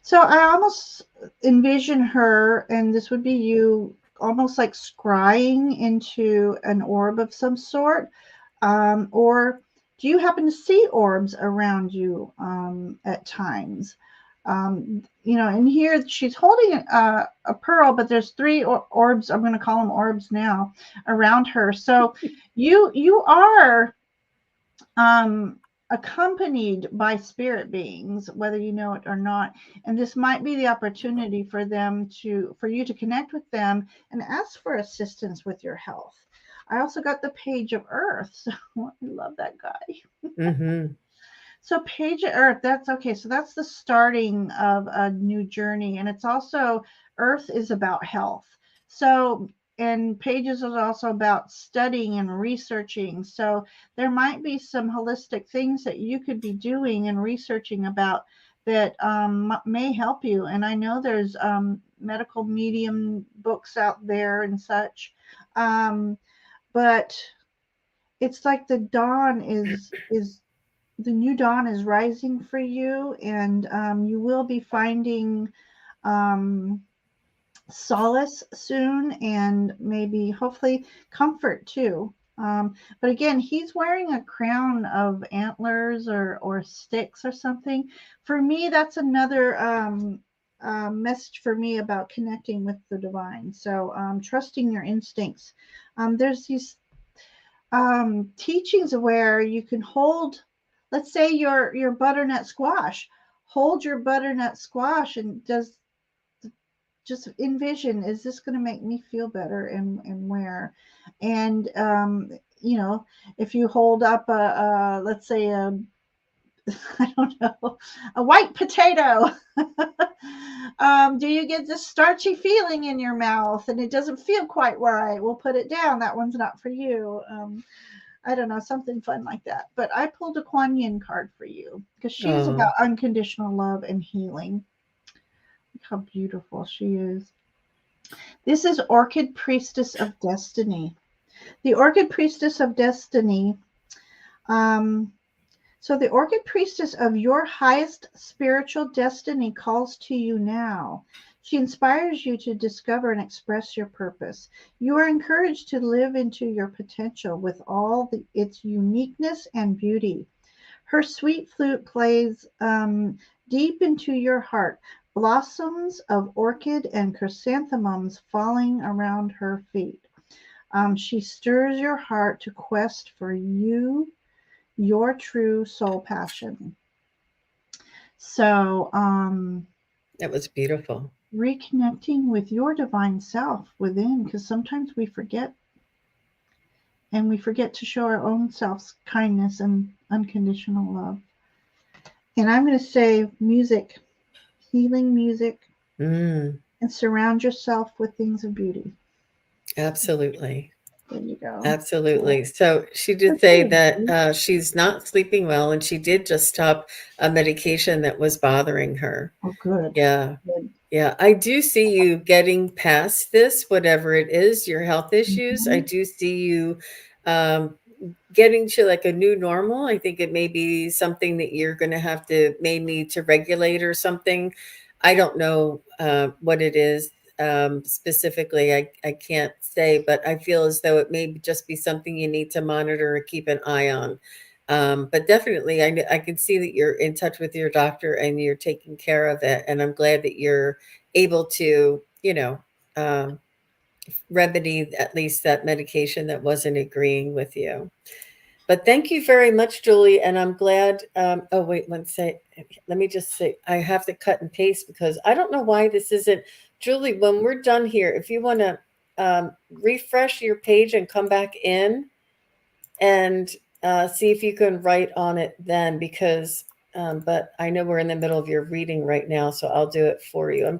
So I almost envision her, and this would be you, almost like scrying into an orb of some sort. Or do you happen to see orbs around you at times? And here she's holding a pearl, but there's three orbs. I'm going to call them orbs now around her. So you are um, accompanied by spirit beings, whether you know it or not. And this might be the opportunity for you to connect with them and ask for assistance with your health. I also got the Page of Earth. So I love that guy. Mm-hmm. So Page of Earth, that's okay. So that's the starting of a new journey. And it's also, Earth is about health. So, and Pages is also about studying and researching. So there might be some holistic things that you could be doing and researching about that may help you. And I know there's medical medium books out there and such. But it's like the new dawn is rising for you, and you will be finding um, solace soon, and maybe hopefully comfort too. But again, he's wearing a crown of antlers or sticks or something. For me, that's another message for me about connecting with the divine. So trusting your instincts. There's these teachings where you can hold, let's say your butternut squash, hold your butternut squash, and just envision, is this going to make me feel better, and where, and if you hold up let's say I don't know, a white potato. Do you get this starchy feeling in your mouth and it doesn't feel quite right? We'll put it down. That one's not for you. I don't know, something fun like that. But I pulled a Kuan Yin card for you because she is Oh, about unconditional love and healing. Look how beautiful she is. This is Orchid Priestess of Destiny. The Orchid Priestess of Destiny. Um, so the Orchid Priestess of your highest spiritual destiny calls to you now. She inspires you to discover and express your purpose. You are encouraged to live into your potential with all its uniqueness and beauty. Her sweet flute plays deep into your heart, blossoms of orchid and chrysanthemums falling around her feet. She stirs your heart to quest for you, your true soul passion. So, that was beautiful. reconnecting with your divine self within, because sometimes we forget, and we forget to show our own selves kindness and unconditional love. And I'm going to say music, healing music, Mm, and surround yourself with things of beauty. absolutely. There you go. Cool. Absolutely. So she did say Okay. that she's not sleeping well, and she did just stop a medication that was bothering her. Oh, good. Yeah. Good. Yeah. I do see you getting past this, whatever it is, your health issues. I Mhm. do see you um, getting to like a new normal. I think it may be something that you're going to have to may need to regulate or something. I don't know what it is specifically. I can't say, but I feel as though it may just be something you need to monitor or keep an eye on. But definitely, I can see that you're in touch with your doctor and you're taking care of it. And I'm glad that you're able to, um, remedy at least that medication that wasn't agreeing with you. But thank you very much, Julie. And I'm glad. Oh, wait, let me just say, I have to cut and paste because I don't know why this isn't. Julie, when we're done here, if you want to refresh your page and come back in and see if you can write on it then, because but I know we're in the middle of your reading right now, so I'll do it for you. I'm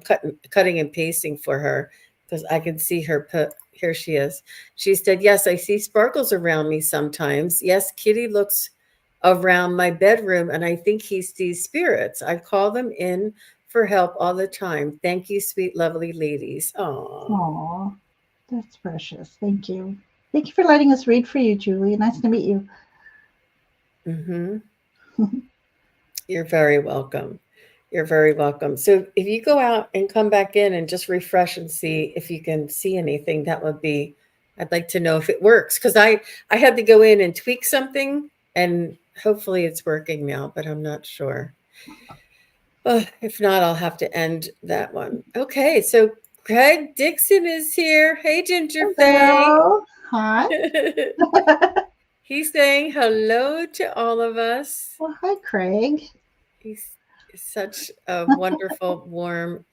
cutting and pasting for her because I can see her put, here she is. She said, yes, I see sparkles around me sometimes. Yes, Kitty looks around my bedroom and I think he sees spirits. I call them in for help all the time. Thank you, sweet, lovely ladies. Aww. Aw, that's precious. Thank you. Thank you for letting us read for you, Julie. Nice to meet you. Mm-hmm. You're very welcome. You're very welcome. So if you go out and come back in and just refresh and see if you can see anything, that would be, I'd like to know if it works, because I had to go in and tweak something and hopefully it's working now, but I'm not sure. If not, I'll have to end that one. Okay, so Craig Dixon is here. Hey, Ginger Faye. Hello. Hi. He's saying hello to all of us. Well, hi, Craig. He's such a wonderful, warm,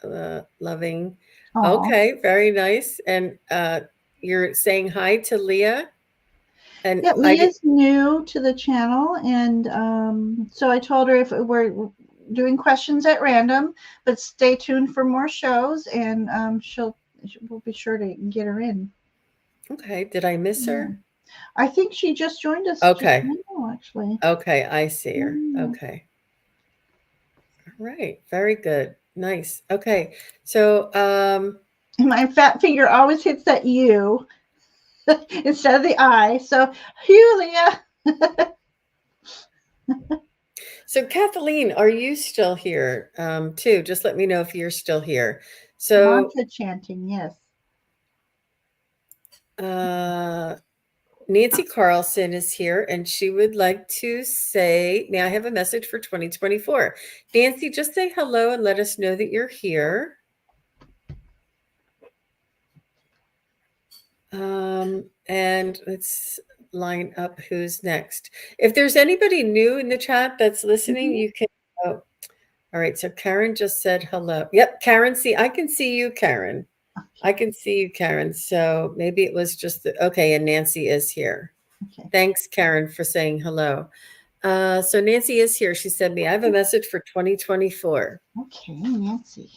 loving. Aw. Okay, very nice. And you're saying hi to Leah. And Yeah, I did. Leah's new to the channel, and so I told her if we're doing questions at random, but stay tuned for more shows, and we'll be sure to get her in. Okay, did I miss Yeah. her? I think she just joined us just Okay. now, actually. Okay, I see her. Yeah. Okay. All right, very good. Nice. Okay. So And my fat finger always hits that U instead of the I. So, Hugh, Leah. so Kathleen, are you still here too? Just let me know if you're still here. So Mantra chanting, yes. Nancy Carlson is here and she would like to say, may I have a message for 2024? Nancy, just say hello and let us know that you're here. And let's line up who's next. If there's anybody new in the chat that's listening, you can. Oh, all right. So Karen just said hello. Yep, Karen. See, I can see you, Karen. I can see you, Karen. So maybe it was just okay. And Nancy is here. Okay. Thanks, Karen, for saying hello. So Nancy is here. She sent me, I have a message for 2024. Okay, Nancy.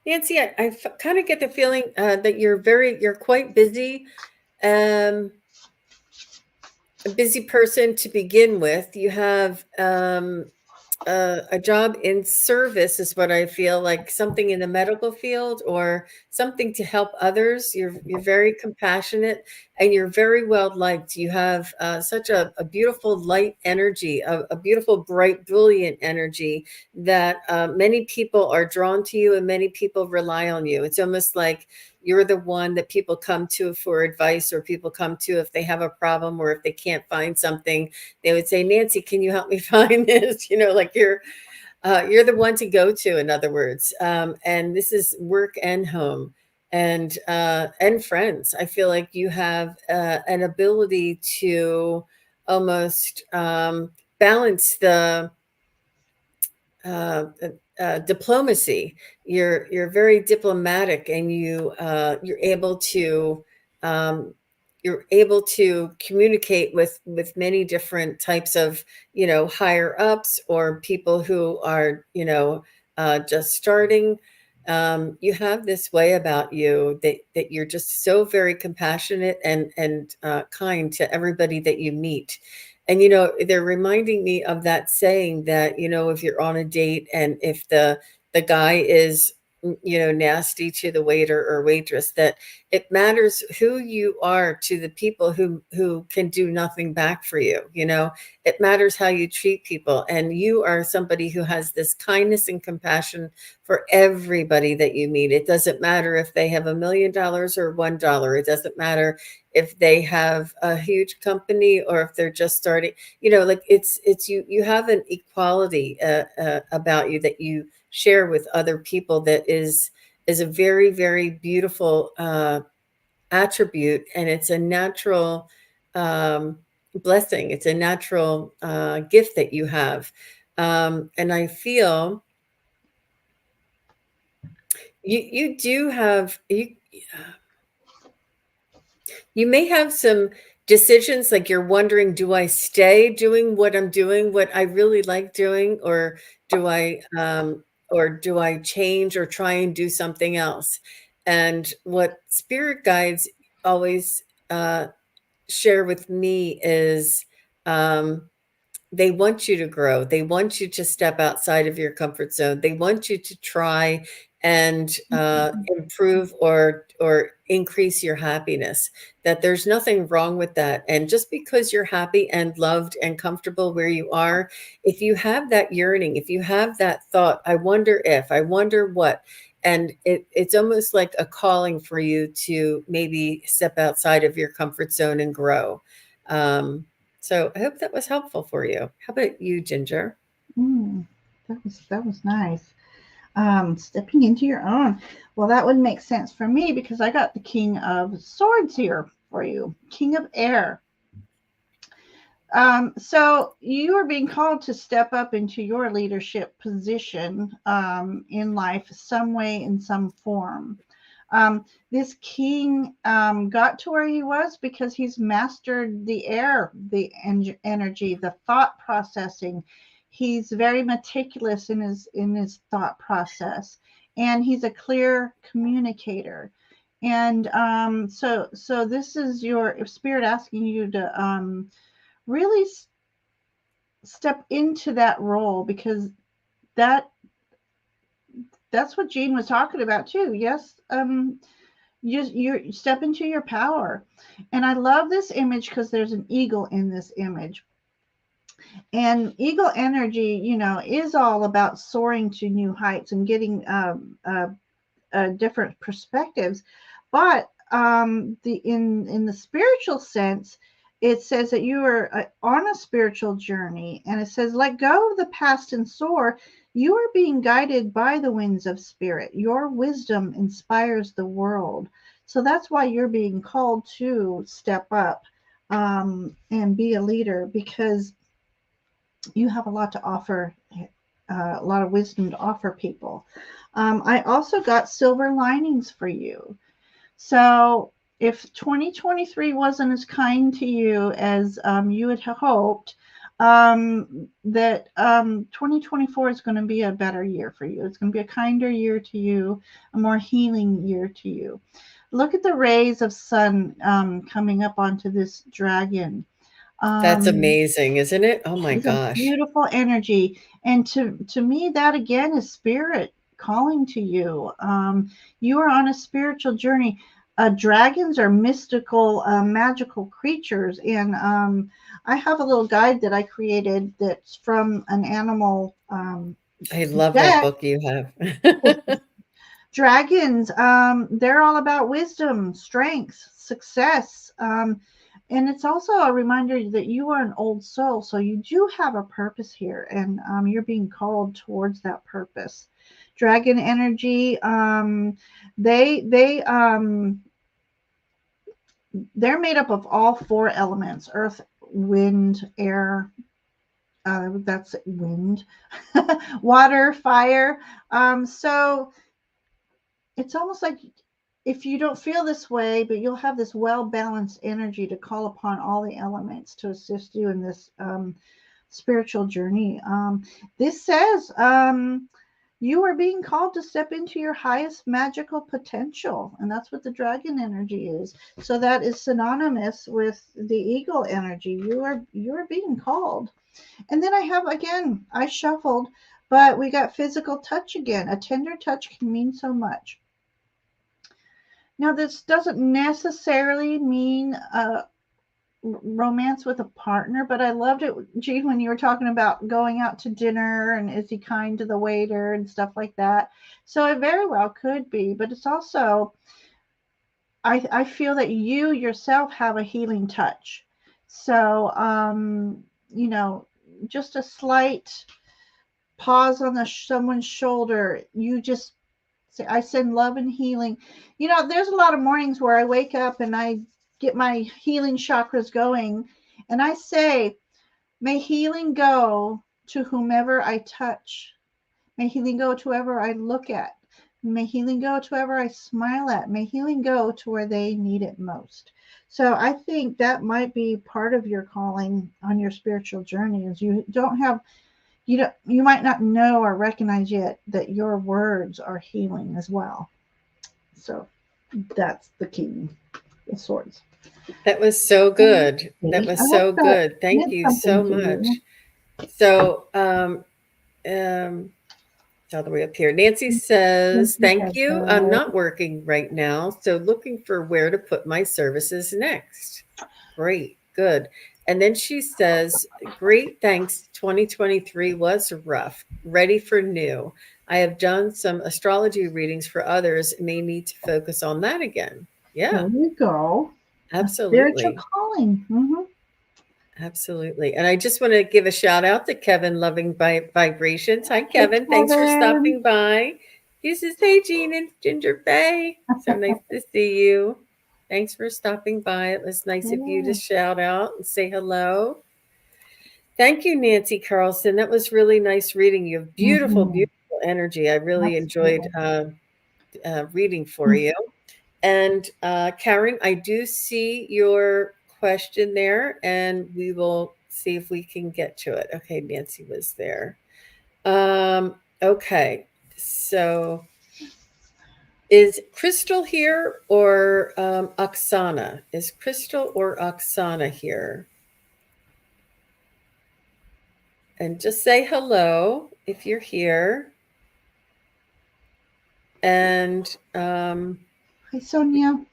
Nancy, I kind of get the feeling that you're quite busy. A busy person to begin with. You have a job in service is what I feel like, something in the medical field or something to help others. You're very compassionate and you're very well liked. You have such a beautiful light energy, a beautiful, bright, brilliant energy that many people are drawn to you and many people rely on you. It's almost like you're the one that people come to for advice, or people come to if they have a problem or if they can't find something. They would say, Nancy, can you help me find this? Like you're the one to go to, in other words. And this is work and home and friends. I feel like you have an ability to almost balance the diplomacy. You're very diplomatic, and um, you're able to communicate with many different types of higher ups or people who are just starting. You have this way about you that you're just so very compassionate and kind to everybody that you meet. And they're reminding me of that saying that if you're on a date and if the guy is nasty to the waiter or waitress, that it matters who you are to the people who can do nothing back for you. It matters how you treat people, and you are somebody who has this kindness and compassion for everybody that you meet. It doesn't matter if they have $1 million or $1. It doesn't matter if they have a huge company or if they're just starting. Like it's you have an equality about you that you share with other people that is a very, very beautiful attribute, and it's a natural um, blessing. It's a natural gift that you have, and I feel you do have you may have some decisions, like you're wondering, do I stay doing what I'm doing, what I really like doing, do I do I change or try and do something else? And what spirit guides always share with me is um, they want you to grow. They want you to step outside of your comfort zone. They want you to try and improve or increase your happiness. That there's nothing wrong with that. And just because you're happy and loved and comfortable where you are, if you have that yearning, if you have that thought, I wonder if, I wonder what, and it's almost like a calling for you to maybe step outside of your comfort zone and grow. So I hope that was helpful for you. How about you, Ginger? Mm, that was nice. Stepping into your own. Well, that would make sense for me because I got the King of Swords here for you, King of Air. So you are being called to step up into your leadership position in life, some way, in some form. This king got to where he was because he's mastered the air, the energy, the thought processing. He's very meticulous in his thought process, and he's a clear communicator. And so this is your spirit asking you to really step into that role because that that's what Jean was talking about too. Yes, you step into your power, and I love this image because there's an eagle in this image, and eagle energy, is all about soaring to new heights and getting different perspectives. But the in the spiritual sense, it says that you are on a spiritual journey, and it says, let go of the past and soar. You are being guided by the winds of spirit. Your wisdom inspires the world. So that's why you're being called to step up and be a leader, because you have a lot to offer, a lot of wisdom to offer people. I also got silver linings for you. So if 2023 wasn't as kind to you as you had hoped, that 2024 is going to be a better year for you. It's going to be a kinder year to you, a more healing year to you. Look at the rays of sun coming up onto this dragon. That's Um, amazing, isn't it? Oh my it's a gosh. beautiful energy, and to me, that again is spirit calling to you. You are on a spiritual journey. Dragons are mystical, magical creatures, and I have a little guide that I created that's from an animal I love that deck. book you have. Dragons, they're all about wisdom, strength, success. And it's also a reminder that you are an old soul. So you do have a purpose here, and you're being called towards that purpose. Dragon energy, they they're made up of all four elements: earth, wind, air. That's wind, water, fire. So it's almost like if you don't feel this way, but you'll have this well balanced energy to call upon all the elements to assist you in this spiritual journey. This says you are being called to step into your highest magical potential, and that's what the dragon energy is. So that is synonymous with the eagle energy. You are being called. And then I have, again, I shuffled, but we got physical touch again. A tender touch can mean so much. Now, this doesn't necessarily mean romance with a partner, but I loved it, Gene, when you were talking about going out to dinner and is he kind to the waiter and stuff like that. So it very well could be, but it's also, I feel that you yourself have a healing touch. So, you know, just a slight pause on someone's shoulder. You just say, I send love and healing. You know, there's a lot of mornings where I wake up and I get my healing chakras going. And I say, may healing go to whomever I touch. May healing go to whoever I look at. May healing go to whoever I smile at. May healing go to where they need it most. So I think that might be part of your calling on your spiritual journey is you might not know or recognize yet that your words are healing as well. So that's the king of swords. That was so good. That Okay, I was hope so that good. Thank meant you something so to much. you. So, um, it's all the way up here. Nancy says, Thank you, thank you. I'm Heather. not working right now, so looking for where to put my services next. Great, good. And then she says, great, thanks. 2023 was rough, ready for new. I have done some astrology readings for others, may need to focus on that again. There Yeah, you go. A spiritual absolutely. calling. Absolutely. And I just want to give a shout out to Kevin Loving Vibrations. Hi, Hey, Kevin. Thanks for Kevin. stopping by. He says, hey, Jean and Ginger Bay. So nice to see you. Thanks for stopping by. It was nice of you to Yeah. shout out and say hello. Thank you, Nancy Carlson. That was really nice reading. You have beautiful, Mm-hmm. beautiful energy. I really enjoyed Absolutely. reading for you. And Karen, I do see your question there, and we will see if we can get to it. Okay, Nancy was there. Okay, so is Crystal here or Oksana? Is Crystal or Oksana here? And just say hello if you're here. And Hi, Sonia.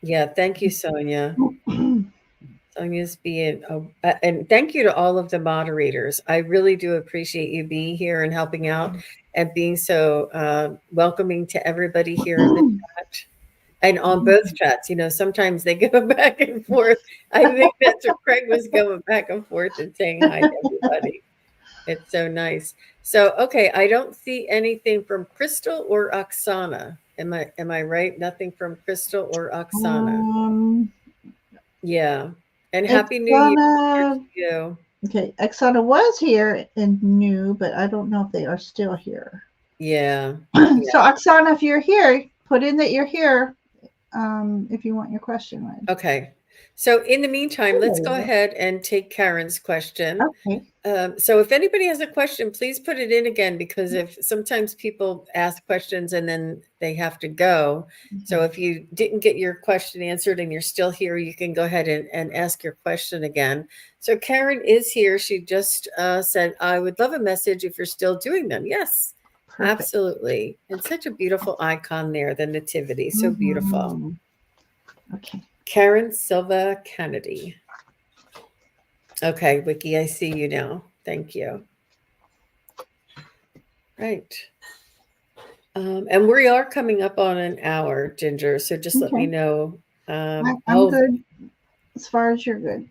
yeah, thank you, Sonia. Sonia's being, and thank you to all of the moderators. I really do appreciate you being here and helping out and being so welcoming to everybody here in the chat and on both chats. You know, sometimes they go back and forth. I think that's what Craig was going back and forth and saying hi to everybody. It's so nice. So, okay, I don't see anything from Crystal or Oksana. Am I right? Nothing from Crystal or Oksana. um, Yeah. And Happy New Year Exana. to you. Okay, Exana was here and new, but I don't know if they are still here. Yeah. So, Yeah. Oksana, if you're here, put in that you're here. If you want your question read. Okay. So in the meantime, Oh, there let's go you ahead and take Karen's question. go. Okay. So if anybody has a question, please put it in again because if sometimes people ask questions and then they have to go. So if you didn't get your question answered and you're still here, you can go ahead and ask your question again. So Karen is here. She just said, I would love a message if you're still doing them. Yes, Perfect. absolutely. And such a beautiful icon there, the nativity. So beautiful. Mhm. Okay. Karen Silva Kennedy. Okay, Vicky, I see you now. Thank you. Right. And we are coming up on an hour, Ginger. So just let me Okay. know. I'm good as far as you're good.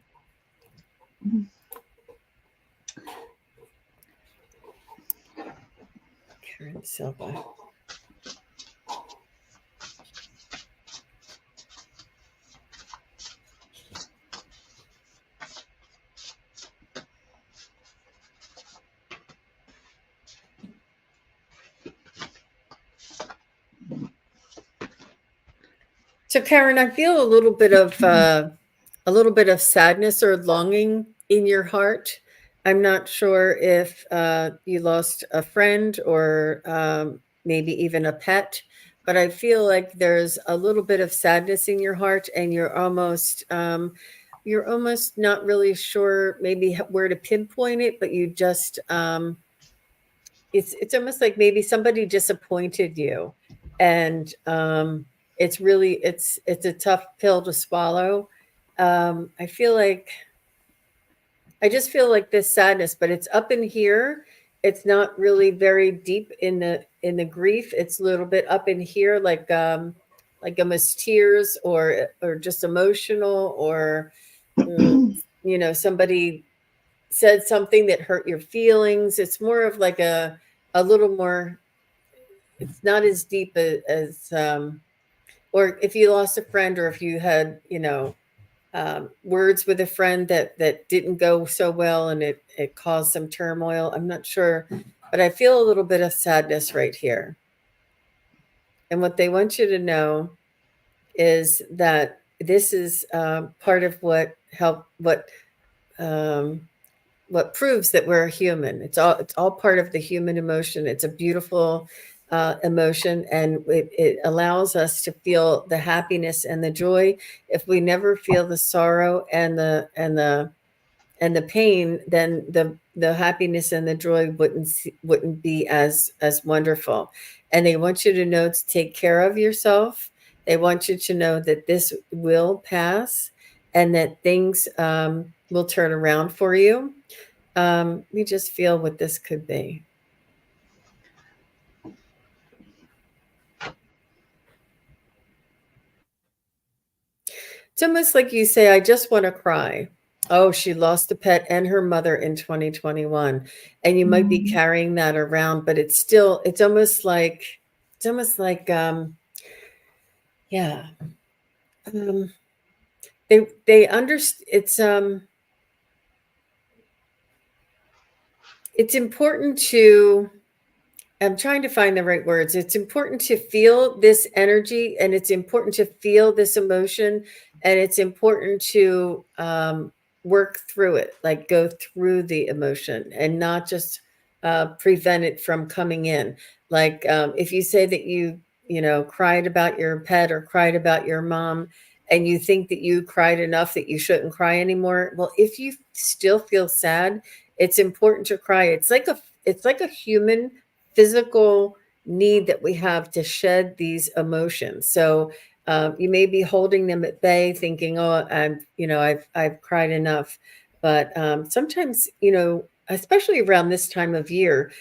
Karen Silva. So Karen, I feel a little bit of sadness or longing in your heart. I'm not sure if you lost a friend or maybe even a pet, but I feel like there's a little bit of sadness in your heart, and you're almost not really sure maybe where to pinpoint it, but you just it's almost like maybe somebody disappointed you, and it's a tough pill to swallow. I feel like I just feel like this sadness, but it's up in here. It's not really very deep in the grief, it's a little bit up in here, like almost tears, or just emotional, or mm, somebody said something that hurt your feelings. It's more of like a little more. It's not as deep as or if you lost a friend, or if you had words with a friend that didn't go so well, and it caused some turmoil. I'm not sure, but I feel a little bit of sadness right here. And what they want you to know is that this is part of um, what proves that we're human. It's all part of the human emotion. It's a beautiful emotion, and it allows us to feel the happiness and the joy. If we never feel the sorrow and the pain, then the happiness and the joy wouldn't be as wonderful. And they want you to know to take care of yourself. They want you to know that this will pass, and that things will turn around for you. We just feel what this could be. It's almost like you say, I just want to cry. Oh, she lost a pet and her mother in 2021. And you might be Mhm. carrying that around, but it's almost like yeah. Um, they understand. It's important to, I'm trying to find the right words. It's important to feel this energy, and it's important to feel this emotion, and it's important to work through it, like go through the emotion, and not just prevent it from coming in. Like if you say that you cried about your pet or cried about your mom, and you think that you cried enough that you shouldn't cry anymore. Well, if you still feel sad, it's important to cry. It's like a human physical need that we have to shed these emotions. So you may be holding them at bay, thinking, "Oh, I've cried enough." But sometimes, especially around this time of year,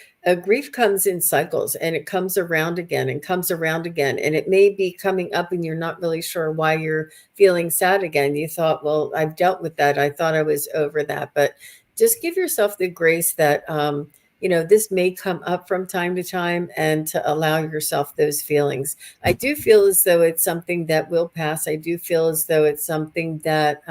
grief comes in cycles, and it comes around again and comes around again, and it may be coming up, and you're not really sure why you're feeling sad again. You thought, "Well, I've dealt with that. I thought I was over that," but just give yourself the grace that this may come up from time to time, and to allow yourself those feelings. I do feel as though it's something that will pass. I do feel as though it's something that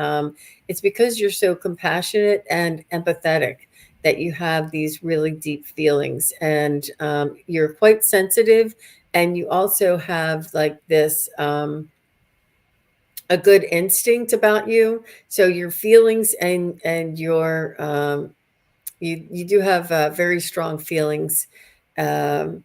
it's because you're so compassionate and empathetic that you have these really deep feelings, and you're quite sensitive, and you also have like this. A good instinct about you, so your feelings and your you do have very strong feelings. Not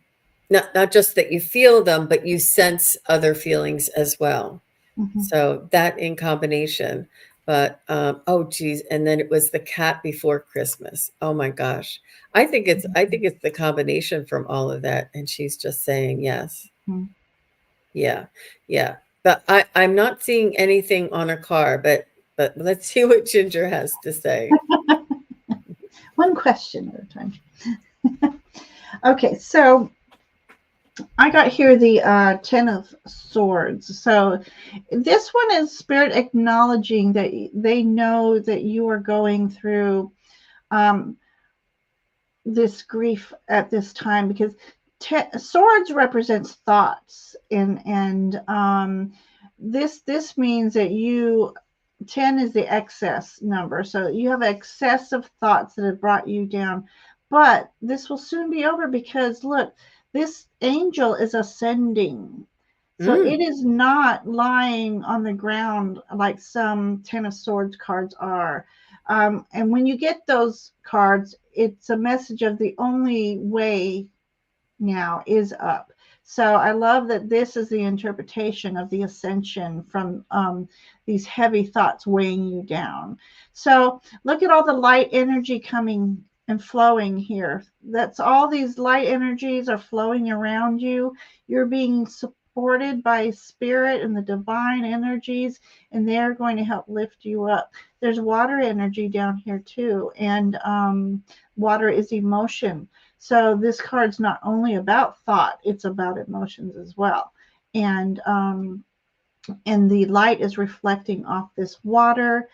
just that you feel them, but you sense other feelings as well. Mhm. So that in combination. But oh geez, and then it was the cat before Christmas. Oh my gosh, I think it's the combination from all of that, and she's just saying yes. Mhm. Yeah, yeah. But I'm not seeing anything on a car, but let's see what Ginger has to say. One question at a time. Okay, so I got here the Ten of Swords. So this one is Spirit acknowledging that they know that you are going through um, this grief at this time, because swords represents thoughts, and this means that you 10 is the excess number, so you have excessive thoughts that have brought you down. But this will soon be over, because look, this angel is ascending, so Mm. it is not lying on the ground like some Ten of Swords cards are. And when you get those cards, it's a message of the only way now is up. So I love that this is the interpretation of the ascension from these heavy thoughts weighing you down. So look at all the light energy coming and flowing here. That's all these light energies are flowing around you. You're being supported by spirit and the divine energies, and they're going to help lift you up. There's water energy down here too, and water is emotion. So this card's not only about thought, it's about emotions as well. And and the light is reflecting off this water.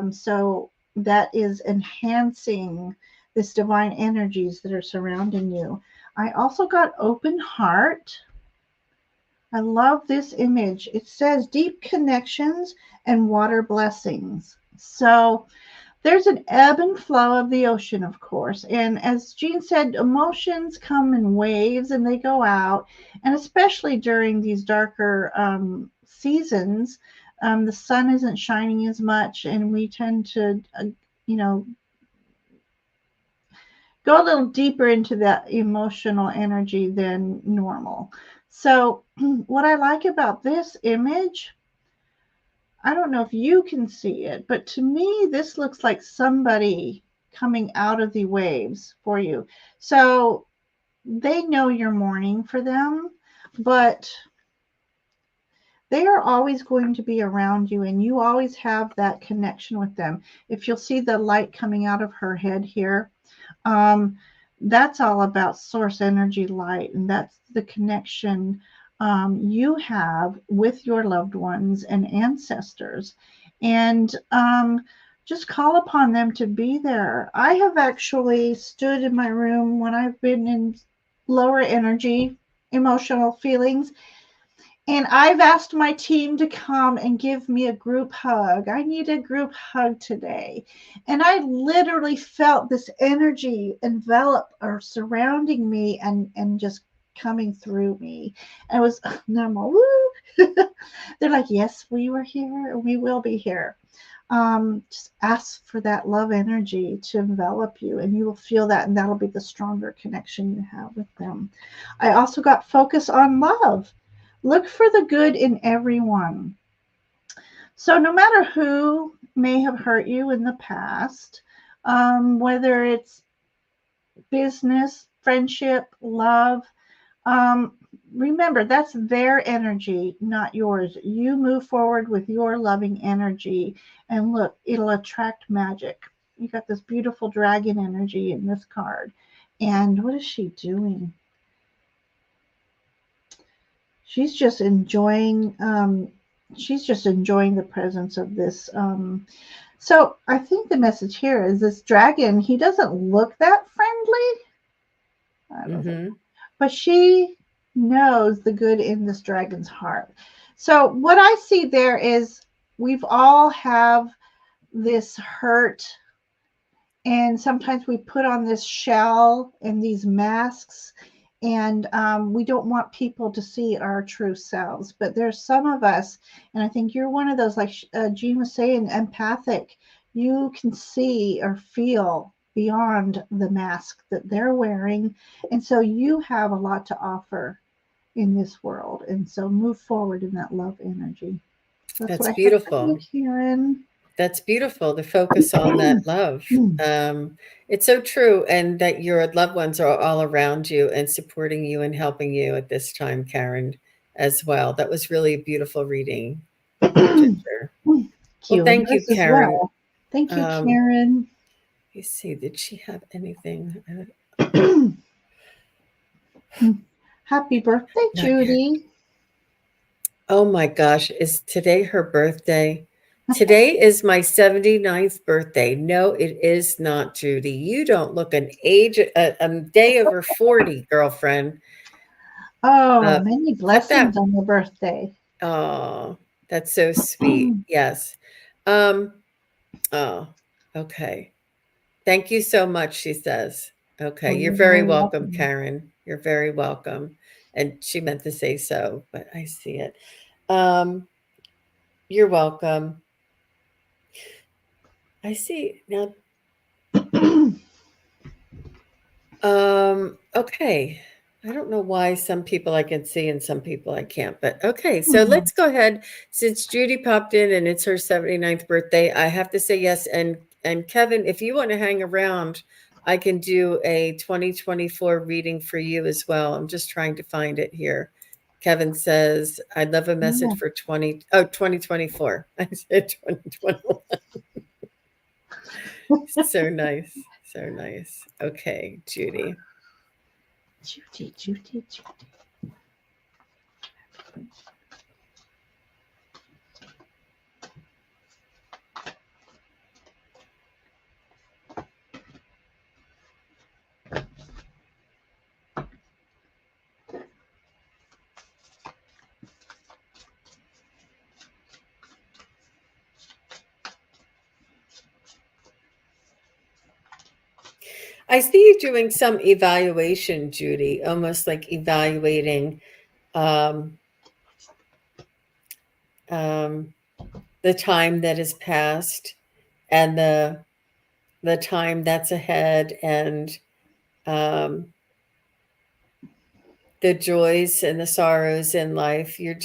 So that is enhancing this divine energies that are surrounding you. I also got open heart. I love this image. It says deep connections and water blessings. So there's an ebb and flow of the ocean, of course. And as Jean said, emotions come in waves and they go out. And especially during these darker seasons, the sun isn't shining as much, and we tend to, you know, go a little deeper into that emotional energy than normal. So, what I like about this image, I don't know if you can see it, but to me, this looks like somebody coming out of the waves for you. So they know you're mourning for them, but they are always going to be around you, and you always have that connection with them. If you'll see the light coming out of her head here, um, that's all about source energy light, and that's the connection you have with your loved ones and ancestors. And just call upon them to be there. I have actually stood in my room when I've been in lower energy, emotional feelings, and I've asked my team to come and give me a group hug. I need a group hug today. And I literally felt this energy envelop or surrounding me and just coming through me. And it was normal. Woo! They're like, yes, we were here. We will be here. Just ask for that love energy to envelop you, and you will feel that, and that'll be the stronger connection you have with them. I also got focus on love. Look for the good in everyone. So, no matter who may have hurt you in the past, whether it's business, friendship, love, um, remember that's their energy, not yours. You move forward with your loving energy, and look, it'll attract magic. You got this beautiful dragon energy in this card. And what is she doing? She's just enjoying the presence of this. So I think the message here is this dragon, he doesn't look that friendly. I don't think, Mm-hmm. but she knows the good in this dragon's heart. So what I see there is we've all have this hurt, and sometimes we put on this shell and these masks, and we don't want people to see our true selves. But there's some of us, and I think you're one of those, like Jean was saying, empathic. You can see or feel beyond the mask that they're wearing, and so you have a lot to offer in this world, and so move forward in that love energy. That's what That's I heard for you, beautiful. Karen. That's beautiful to focus on that love. It's so true, and that your loved ones are all around you and supporting you and helping you at this time, Karen, as well. That was really a beautiful reading, Ginger. Thank Well, you, and thank you, yours as Karen. well. Thank you, Um, Karen. let me see, did she have anything? Happy birthday, Not yet. Judy. Oh my gosh, is today her birthday? Today is my 79th birthday. No, it is not, Judy. You don't look a day over 40, girlfriend. Oh, Uh, many cut that. blessings on your birthday. Oh, that's so sweet. Yes. Um, oh, okay. Thank you so much, she says. Okay, Oh, you're you're very very welcome, welcome. Karen. You're very welcome. And she meant to say so, but I see it. Um, you're welcome. I see. Now, okay. I don't know why some people I can see and some people I can't, but okay. So let's go ahead. Since Judy popped in and it's her 79th birthday, I have to say yes. And Kevin, if you want to hang around, I can do a 2024 reading for you as well. I'm just trying to find it here. Kevin says, I'd love a message Yeah. for 2024. I said 2021. So nice. So nice. Okay, Judy. Judy, Judy, Judy. I see you doing some evaluation, Judy, almost like evaluating um, um, the time that has passed and the time that's ahead, and um, the joys and the sorrows in life. You're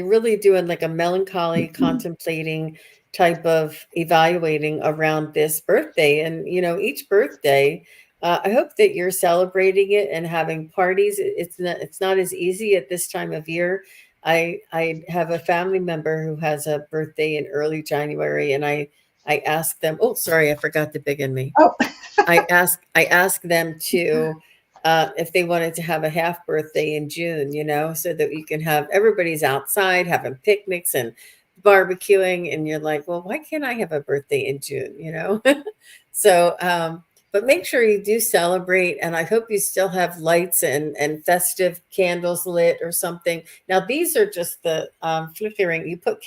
really doing like a melancholy, contemplating type of evaluating around this birthday. And, each birthday, I hope that you're celebrating it and having parties. It's not as easy at this time of year. I have a family member who has a birthday in early January, and I asked them, oh, sorry, I forgot to big in me. Oh, I asked them to if they wanted to have a half birthday in June, so that you can have everybody's outside having picnics and barbecuing, and you're like, well, why can't I have a birthday in June? So, but make sure you do celebrate, and I hope you still have lights and festive candles lit or something. Now, these are just the flickering. You put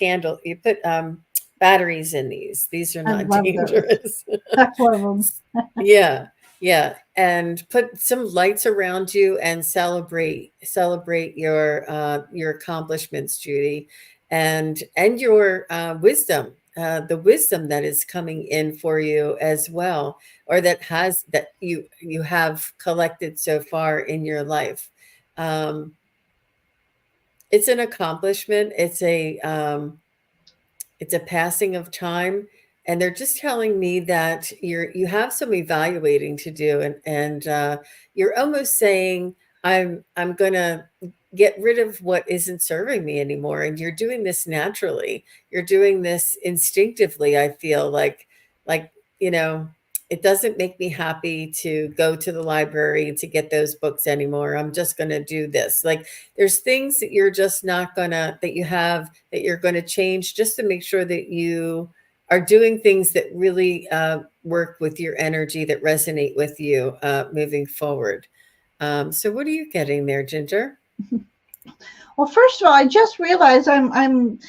batteries in these. These are I not love those. dangerous. I love them. Yeah, yeah, and put some lights around you and celebrate your accomplishments, Judy, and your wisdom, the wisdom that is coming in for you as well, or that you have collected so far in your life. Um, it's an accomplishment. It's a passing of time, and they're just telling me that you have some evaluating to do, and you're almost saying, I'm gonna get rid of what isn't serving me anymore. And you're doing this naturally. You're doing this instinctively. I feel like you know it doesn't make me happy to go to the library to get those books anymore. I'm just going to do this. Like, there's things that you're just not gonna that you have that you're going to change, just to make sure that you are doing things that really work with your energy, that resonate with you moving forward. So what are you getting there, Ginger? Well, first of all, I just realized I'm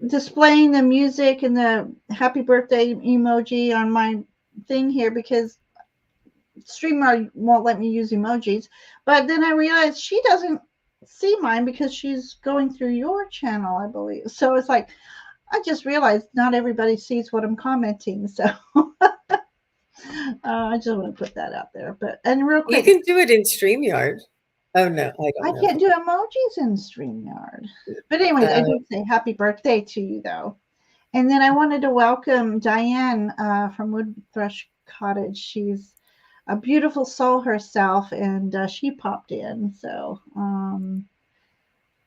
displaying the music and the happy birthday emoji on my thing here because StreamYard won't let me use emojis. But then I realized she doesn't see mine because she's going through your channel, I believe. So it's like I just realized not everybody sees what I'm commenting. So I just want to put that out there. And real You quick, can do it in StreamYard. Oh no, I don't I know. can't do emojis in StreamYard. But anyways, I Uh, did say happy birthday to you though. And then I wanted to welcome Diane from Wood Thrush Cottage. She's a beautiful soul herself, and she popped in. So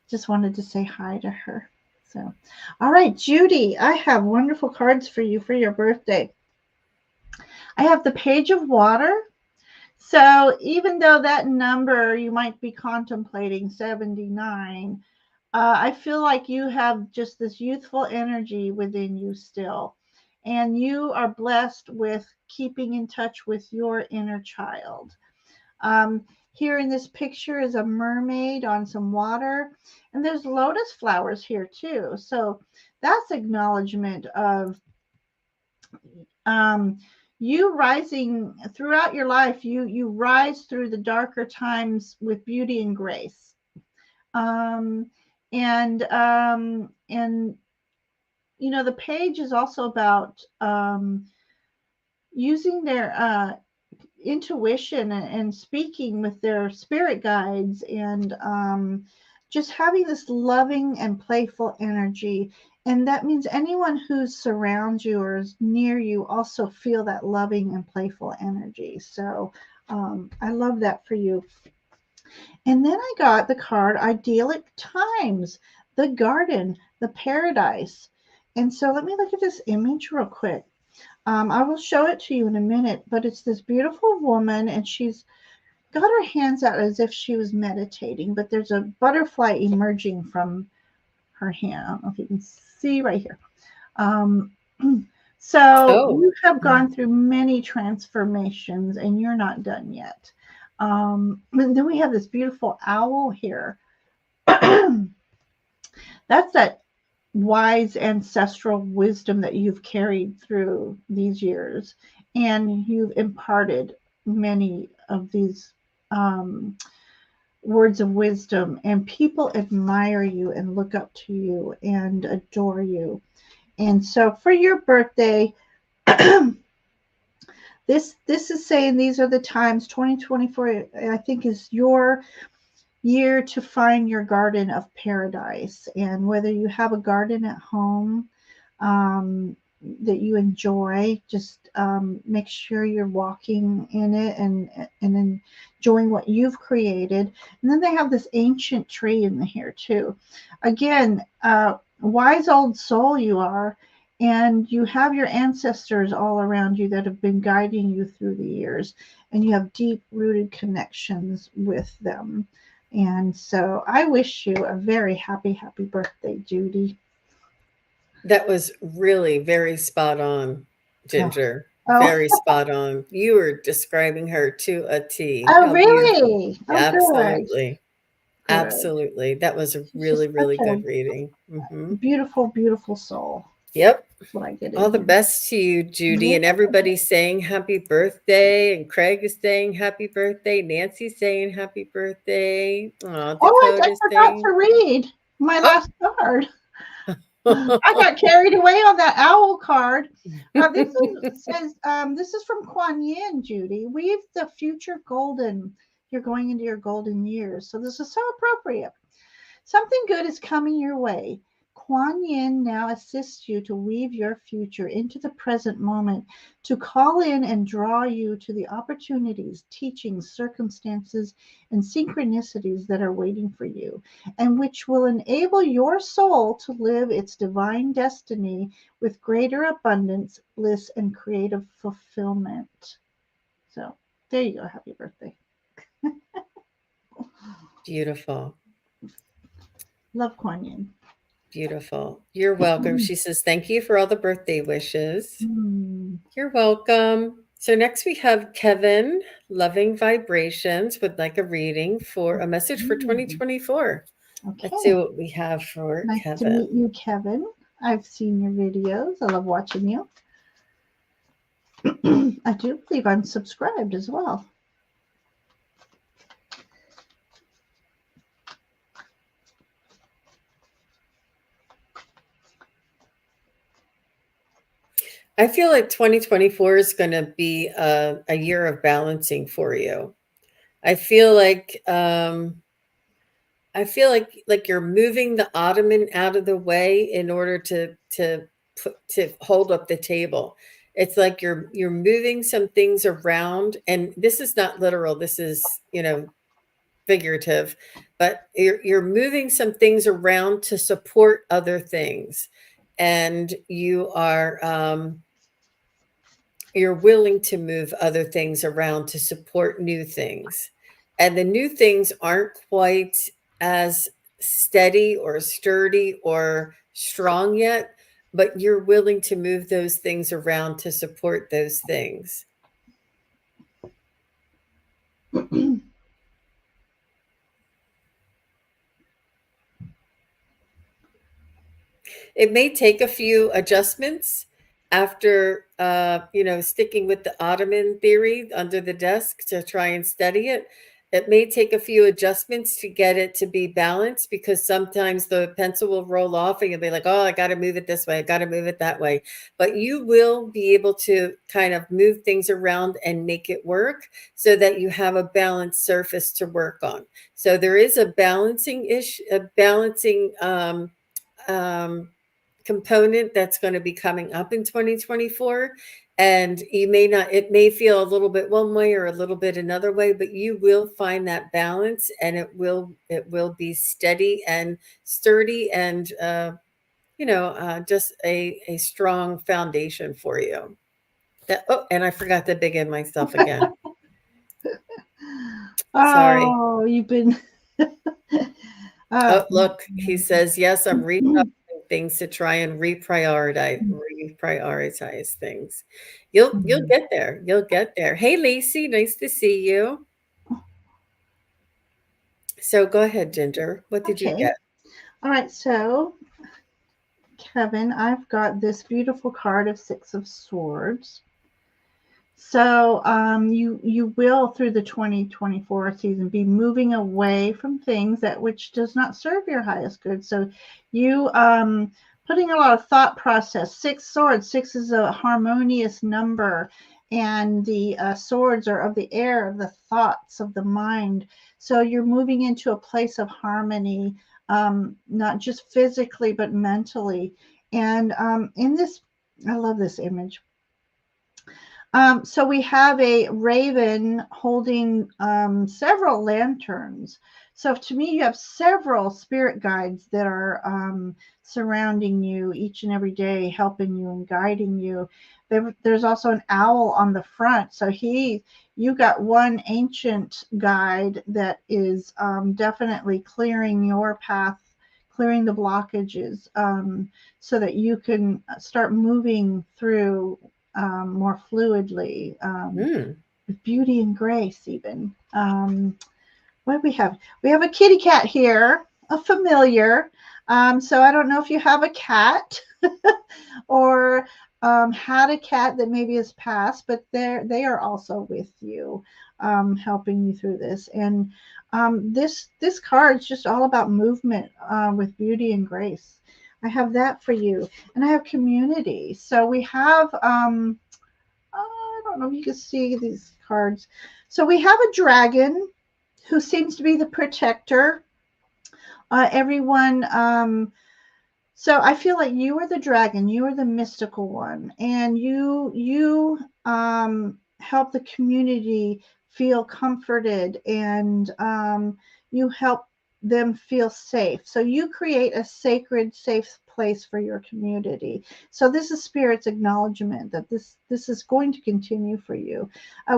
just wanted to say hi to her. So, all right, Judy, I have wonderful cards for you for your birthday. I have the Page of Water. So even though that number you might be contemplating 79, I feel like you have just this youthful energy within you still. And you are blessed with keeping in touch with your inner child. Here in this picture is a mermaid on some water, and there's lotus flowers here too. So that's acknowledgement of um, you rising throughout your life. You rise through the darker times with beauty and grace. Um, and the page is also about using their intuition and speaking with their spirit guides, and just having this loving and playful energy. And that means anyone who surrounds you or is near you also feel that loving and playful energy. So I love that for you. And then I got the card Idyllic Times, the garden, the paradise. And so let me look at this image real quick. I will show it to you in a minute, but it's this beautiful woman, and she's got her hands out as if she was meditating, but there's a butterfly emerging from her hand. I don't know if you can see right here. Um, so Oh, you have gone through many transformations and you're not done yet. And then we have this beautiful owl here. That's that wise ancestral wisdom that you've carried through these years, and you've imparted many of these um, words of wisdom, and people admire you and look up to you and adore you. And so for your birthday, this is saying these are the times. 2024, I think, is your year to find your garden of paradise. And whether you have a garden at home um, that you enjoy, just make sure you're walking in it and enjoying what you've created. And then they have this ancient tree in here too. Again, wise old soul you are. And you have your ancestors all around you that have been guiding you through the years, and you have deep rooted connections with them. And so I wish you a very happy, happy birthday, Judy. that was really very spot on, Oh, Ginger. oh, Very spot on. You were describing her to a T. oh How beautiful. really? Oh, good, Absolutely. good. Absolutely. That was a She's really, just such really a good reading. beautiful, beautiful soul. Yep. That's what I get All in the here. best to you, Judy. And everybody's saying happy birthday. And Craig is saying happy birthday. Nancy's saying happy birthday. Oh, Oh, I Dakota's forgot saying. to read my Oh. last card. I got carried away on that owl card. This is from Kuan Yin, Judy. Weave the future golden. You're going into your golden years, so this is so appropriate. Something good is coming your way. Kuan Yin now assists you to weave your future into the present moment, to call in and draw you to the opportunities, teachings, circumstances, and synchronicities that are waiting for you, and which will enable your soul to live its divine destiny with greater abundance, bliss, and creative fulfillment. So, there you go. Happy birthday. Beautiful. Love Kuan Yin. Beautiful. You're welcome. She says, thank you for all the birthday wishes. Hmm. You're welcome. So next we have Kevin, Loving Vibrations, would like a reading for a message for 2024. Let's see Okay. what we have for Nice to meet Kevin. you, Kevin. I've seen your videos. I love watching you. I do believe I'm subscribed as well. I feel like 2024 is going to be a year of balancing for you. I feel like like you're moving the ottoman out of the way in order to hold up the table. It's like you're moving some things around, and this is not literal. This is, figurative, but you're moving some things around to support other things, and you're willing to move other things around to support new things. And the new things aren't quite as steady or sturdy or strong yet, but you're willing to move those things around to support those things. It may take a few adjustments after, sticking with the Ottoman theory under the desk to try and study it. It may take a few adjustments to get it to be balanced, because sometimes the pencil will roll off and you'll be like, oh, I got to move it this way. I got to move it that way. But you will be able to kind of move things around and make it work so that you have a balanced surface to work on. So there is a balancing issue, a balancing um, component that's going to be coming up in 2024. And you may not, it may feel a little bit one way or a little bit another way, but you will find that balance, and it will be steady and sturdy, and just a strong foundation for you. And I forgot to begin myself again. Sorry. Oh, you've been. uh, Oh, look, he says, yes, I'm reshuffling things to try and reprioritize things. You'll get there. You'll get there. Hey, Lacey, nice to see you. So go ahead, Ginger. What did you okay. get? All right. So, Kevin, I've got this beautiful card of Six of Swords. So you will through the 2024 season be moving away from things that which does not serve your highest good. So you putting a lot of thought process. Six swords. Six is a harmonious number, and the swords are of the air, of the thoughts of the mind. So you're moving into a place of harmony, not just physically but mentally. And in this, I love this image. So we have a raven holding several lanterns. So to me, you have several spirit guides that are surrounding you each and every day, helping you and guiding you. There's also an owl on the front. So you got one ancient guide that is definitely clearing your path, clearing the blockages, so that you can start moving through more fluidly, Hmm. with beauty and grace, even. What do we have? We have a kitty cat here, a familiar. So I don't know if you have a cat or had a cat that maybe has passed, but they are also with you, helping you through this. And this card is just all about movement with beauty and grace. I have that for you, and I have community. So we have I don't know if you can see these cards. So we have a dragon who seems to be the protector. Everyone, so I feel like you are the dragon, you are the mystical one, and you help the community feel comforted, and you help them feel safe. So you create a sacred, safe place for your community. So this is spirit's acknowledgement that this is going to continue for you.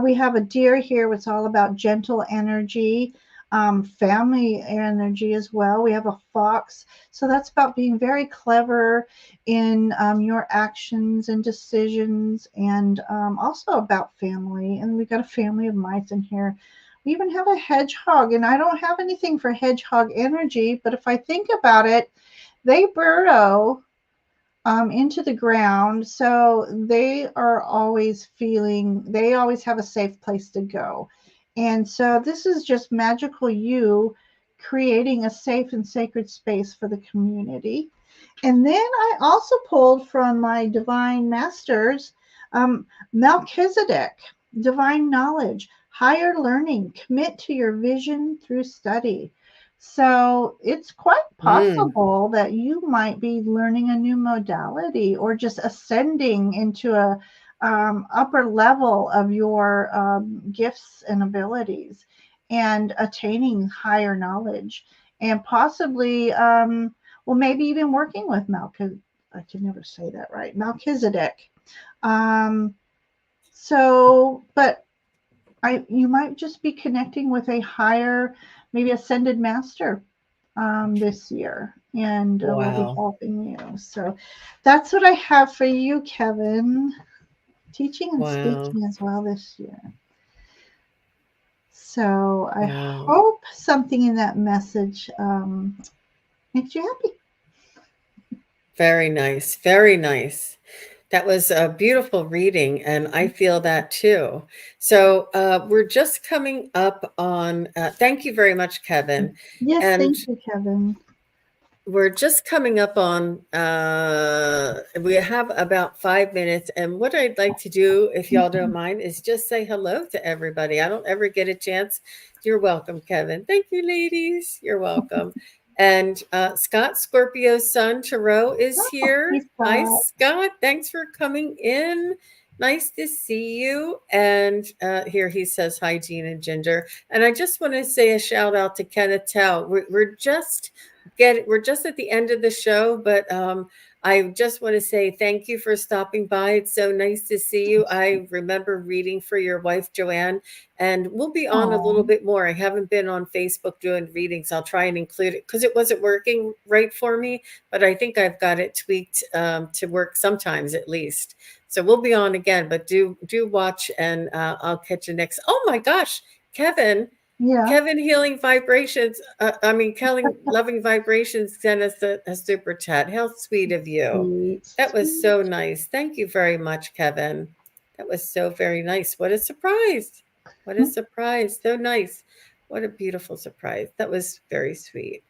We have a deer here. It's all about gentle energy, family energy as well. We have a fox, so that's about being very clever in your actions and decisions, and also about family. And we've got a family of mice in here. We even have a hedgehog, and I don't have anything for hedgehog energy, but if I think about it, they burrow into the ground. So they are always feeling, they always have a safe place to go. And so this is just magical you creating a safe and sacred space for the community. And then I also pulled from my divine masters, Melchizedek, divine knowledge, higher learning, commit to your vision through study. So it's quite Hmm. possible that you might be learning a new modality or just ascending into a upper level of your gifts and abilities and attaining higher knowledge and possibly well, maybe even working with Melchizedek. I can never say that right. Melchizedek. Um, but you might just be connecting with a higher, maybe ascended master this year, and will be Wow. helping you. So that's what I have for you, Kevin. Teaching and Wow. speaking as well this year. So I Wow. hope something in that message makes you happy. Very nice. Very nice. That was a beautiful reading, and I feel that too. So we're just coming up on, thank you very much, Kevin. Yes, And thank you, Kevin. we're just coming up on, we have about 5 minutes. And what I'd like to do, if y'all don't mind, is just say hello to everybody. I don't ever get a chance. You're welcome, Kevin. Thank you, ladies. You're welcome. And Scott, Scorpio's son, Tarot, is Oh, here. hey, Hi, Scott. Scott. Thanks for coming in. Nice to see you. And here he says, hi, Jean and Ginger. And I just want to say a shout out to Kenneth Tell. We're just at the end of the show, but I just want to say thank you for stopping by. It's so nice to see you. I remember reading for your wife, Joanne, and we'll be on a little Oh, bit more. I haven't been on Facebook doing readings. I'll try and include it because it wasn't working right for me, but I think I've got it tweaked to work sometimes at least. So we'll be on again, but do watch, and I'll catch you next. Oh my gosh, Kevin. yeah. Kevin Healing Vibrations, I mean, Kelly Loving Vibrations sent us a super chat. How sweet of you. Sweet, That was so sweet. nice. Thank you very much, Kevin. That was so very nice. What a surprise. What a surprise. So nice. What a beautiful surprise. That was very sweet.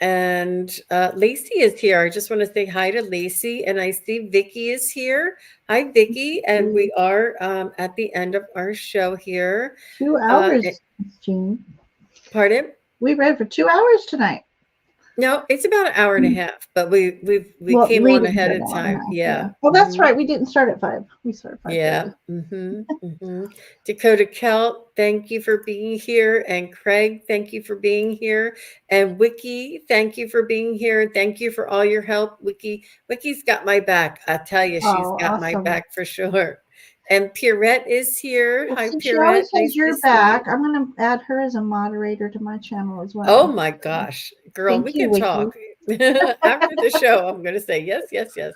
And Lacey is here. I just want to say hi to Lacey. And I see Vicky is here. Hi, Vicky. And we are at the end of our show here. Two Uh, hours, Jean. Pardon? We read for 2 hours tonight. No, it's about an hour and a half, but we Well, came on reading for ahead an of hour and a time. half. Yeah. Yeah. Oh, that's right. We didn't start at 5. We started 5:30. Yeah. Dakota Kelt, thank you for being here. And Craig, thank you for being here. And Wiki, thank you for being here. Thank you for all your help. Wiki's got my back. I tell you, she's Oh, got my awesome. back for sure. And Pierrette is here. Well, Hi, since she Pierrette. always has Nice to your see you. back, I'm going to add her as a moderator to my channel as Oh well. my gosh, girl, we Thank you, can Wiki. talk. After the show, I'm going to say yes, yes, yes.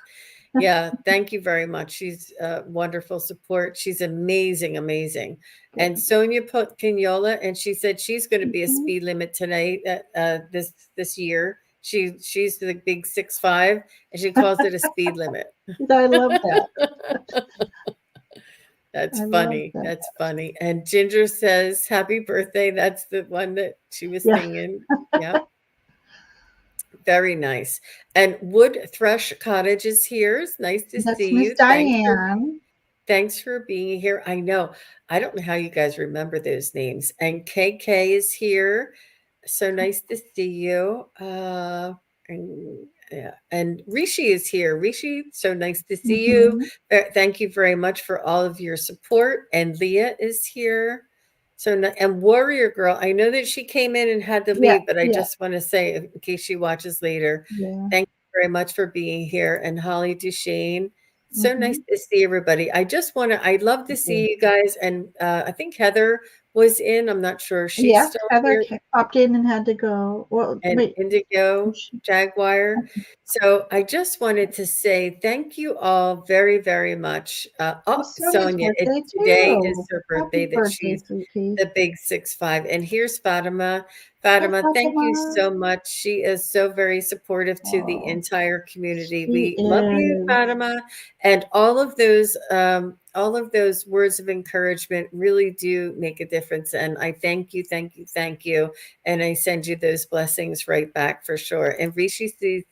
Yeah, thank you very much. She's wonderful support. She's amazing, amazing. And Good. Sonia put Pignola, and she said she's going to be a Mhm. speed limit tonight this year. She's the big 6'5", and she calls it a speed limit. I love that. That's I love funny. that. That's funny. And Ginger says, "Happy birthday." That's the one that she was Yeah. singing. Yep. Very nice. And Wood Thrush Cottage is here. It's nice to That's see Miss you. Diane. Thanks for being here. I know. I don't know how you guys remember those names. And KK is here. So nice to see you. And yeah, and Rishi is here. Rishi, so nice to see you. Hmm. Thank you very much for all of your support. And Leah is here. So and Warrior Girl, I know that she came in and had to Yeah, leave, but I yeah, just want to say, in case she watches later, yeah. thank you very much for being here. And Holly Duchesne, so nice Hmm. to see everybody. I'd love to see you guys. And I think Heather was in. I'm not sure if she's Yeah, still Heather here. popped in and had to go. Well, And wait. Indigo Jaguar. So I just wanted to say thank you all very, very much. Oh, It's Sonia's Sonia, birthday today is too. her Happy birthday that birthday, she's sweetie. the big 6'5". And here's Fatima. Hi, Fatima, thank you Fatima. so much. She is so very supportive to the Oh, entire community. she We love you, is. Fatima. And all of those words of encouragement really do make a difference. And I thank you, thank you, thank you. And I send you those blessings right back for sure. And Rishi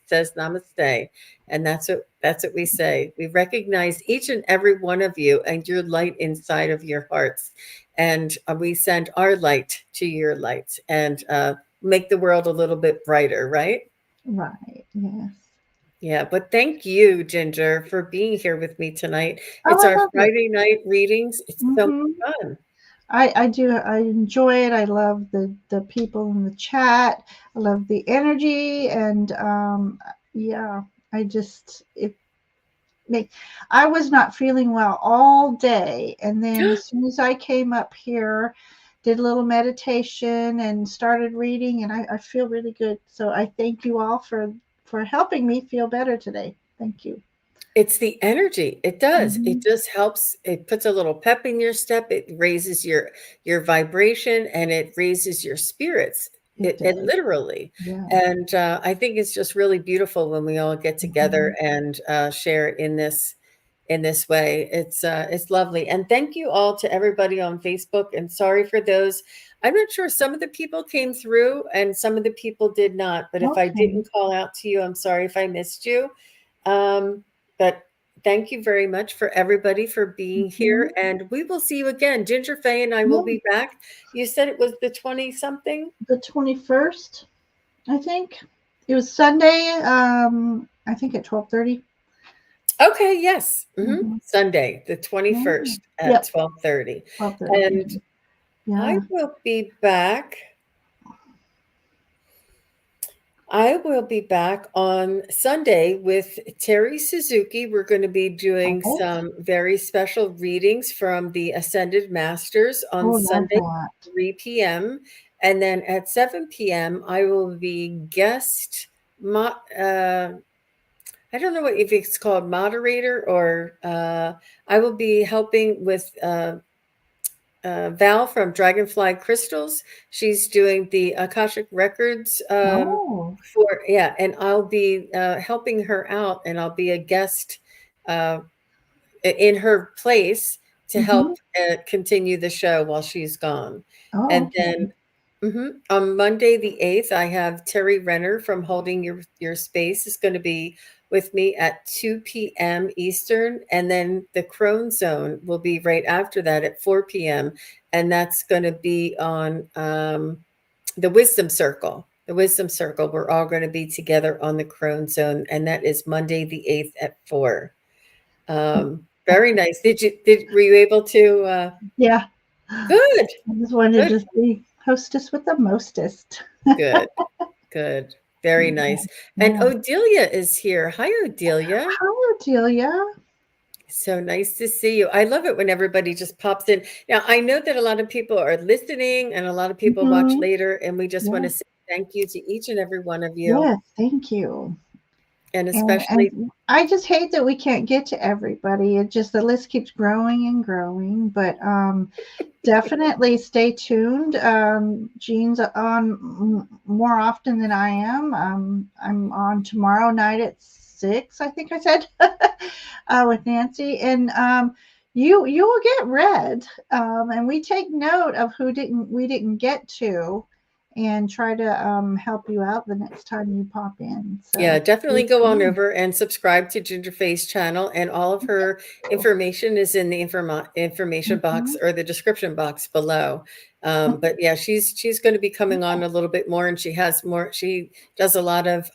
says namaste. And that's what we say. We recognize each and every one of you and your light inside of your hearts. And we send our light to your light and make the world a little bit brighter, right? Right. Yes. Yeah, but thank you, Ginger, for being here with me tonight. Oh, It's I our love it. Friday night readings. It's so Hmm. much fun. I do. I enjoy it. I love the people in the chat. I love the energy, and yeah, I just it make. I was not feeling well all day, and then as soon as I came up here, did a little meditation and started reading, and I feel really good. So I thank you all for helping me feel better today. Thank you. It's the energy. It does. It Hmm. just helps. It puts a little pep in your step. It raises your vibration and it raises your spirits. It It does. literally. Yeah. And I think it's just really beautiful when we all get Hmm. together and share in this way. It's lovely. And thank you all to everybody on Facebook. And sorry for those. I'm not sure. Some of the people came through and some of the people did not. But if I Okay. didn't call out to you, I'm sorry if I missed you. Um, but thank you very much for everybody for being Hmm. here. And we will see you again. Ginger Faye and I will Yeah. be back. You said it was the 20 something? The 21st, I think. It was Sunday, I think at 12:30. Okay, yes. Mm-hmm. Sunday, the Yeah. 21st at Yep. 12:30. 12:30. And Mhm. I Yeah. will be back I will be back on Sunday with Terry Suzuki. We're going to be doing Okay. some very special readings from the Ascended Masters on Oh, love Sunday, that. 3 p.m. And then at 7 p.m., I will be I don't know what if it's called moderator or I will be helping with Val from Dragonfly Crystals. She's doing the Akashic Records Oh. yeah, and I'll be helping her out, and I'll be a guest uh, in her place to Mm-hmm. help continue the show while she's gone. Oh, And okay. then on Monday the 8th, I have Terry Renner from Holding Your Space is going to be with me at 2 p.m. Eastern. And then the Crone Zone will be right after that at 4 p.m. And that's going to be on the Wisdom Circle. The Wisdom Circle. We're all going to be together on the Crone Zone. And that is Monday the 8th at 4. Very nice. Were you able to, Yeah. good, I just wanted good, to be hostess with the mostest. good, good. Very nice. And Yeah. Odelia is here. Hi, Odelia. Hi, Delia. So nice to see you. I love it when everybody just pops in. Now, I know that a lot of people are listening and a lot of people watch Mm-hmm. later, and we just want to Yeah. say thank you to each and every one of you, Yes, thank you. and And especially, I just hate that we can't get to everybody. It just the list keeps growing and growing. But definitely stay tuned. Jean's on more often than I am. I'm on tomorrow night at 6. I think I said with Nancy, and you will get read, and we take note of who didn't we didn't get to, and try to help you out the next time you pop in. yeah, So definitely stay go on tuned. over and subscribe to Gingerface channel, and all of her information is in the information box Mhm. or the description box below. But yeah, she's going to be coming on a little bit more, and she has more. She does a lot of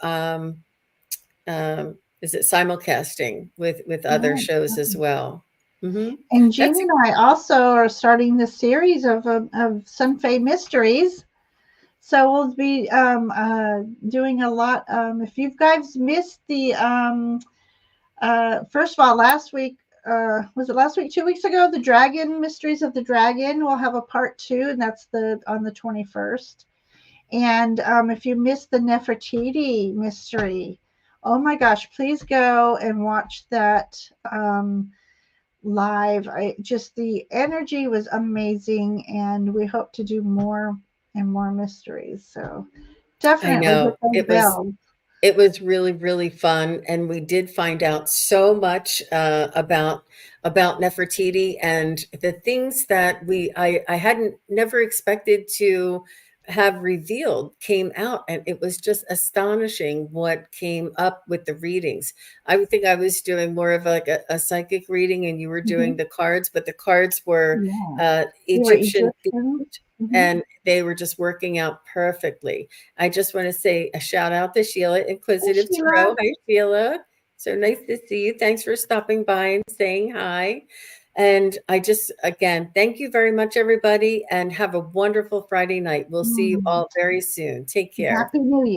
is it simulcasting with other shows as well. And Jean That's and I also are starting the series of Sunfei Mysteries. So we'll be doing a lot. If you guys missed the, first of all, last week, was it last week, 2 weeks ago? The Dragon Mysteries of the Dragon. We'll have a part 2, and that's on the 21st. And if you missed the Nefertiti mystery, oh my gosh, please go and watch that. Live. I just the energy was amazing, and we hope to do more and more mysteries. So I definitely hit know those bells. it was really, really fun, and we did find out so much about Nefertiti and the things that I hadn't never expected to have revealed came out, and it was just astonishing what came up with the readings. I would think I was doing more of like a psychic reading, and you were Hmm. doing the cards, but the cards were Yeah, they were Egyptian Egyptian. themed, Hmm. and they were just working out perfectly. I just want to say a shout out to Sheila, Hey, Inquisitive Sheila. Tarot. Hi, Sheila. So nice to see you. Thanks for stopping by and saying hi. And I just, again, thank you very much, everybody, and have a wonderful Friday night. We'll see you all very soon. Take care. Happy New Year.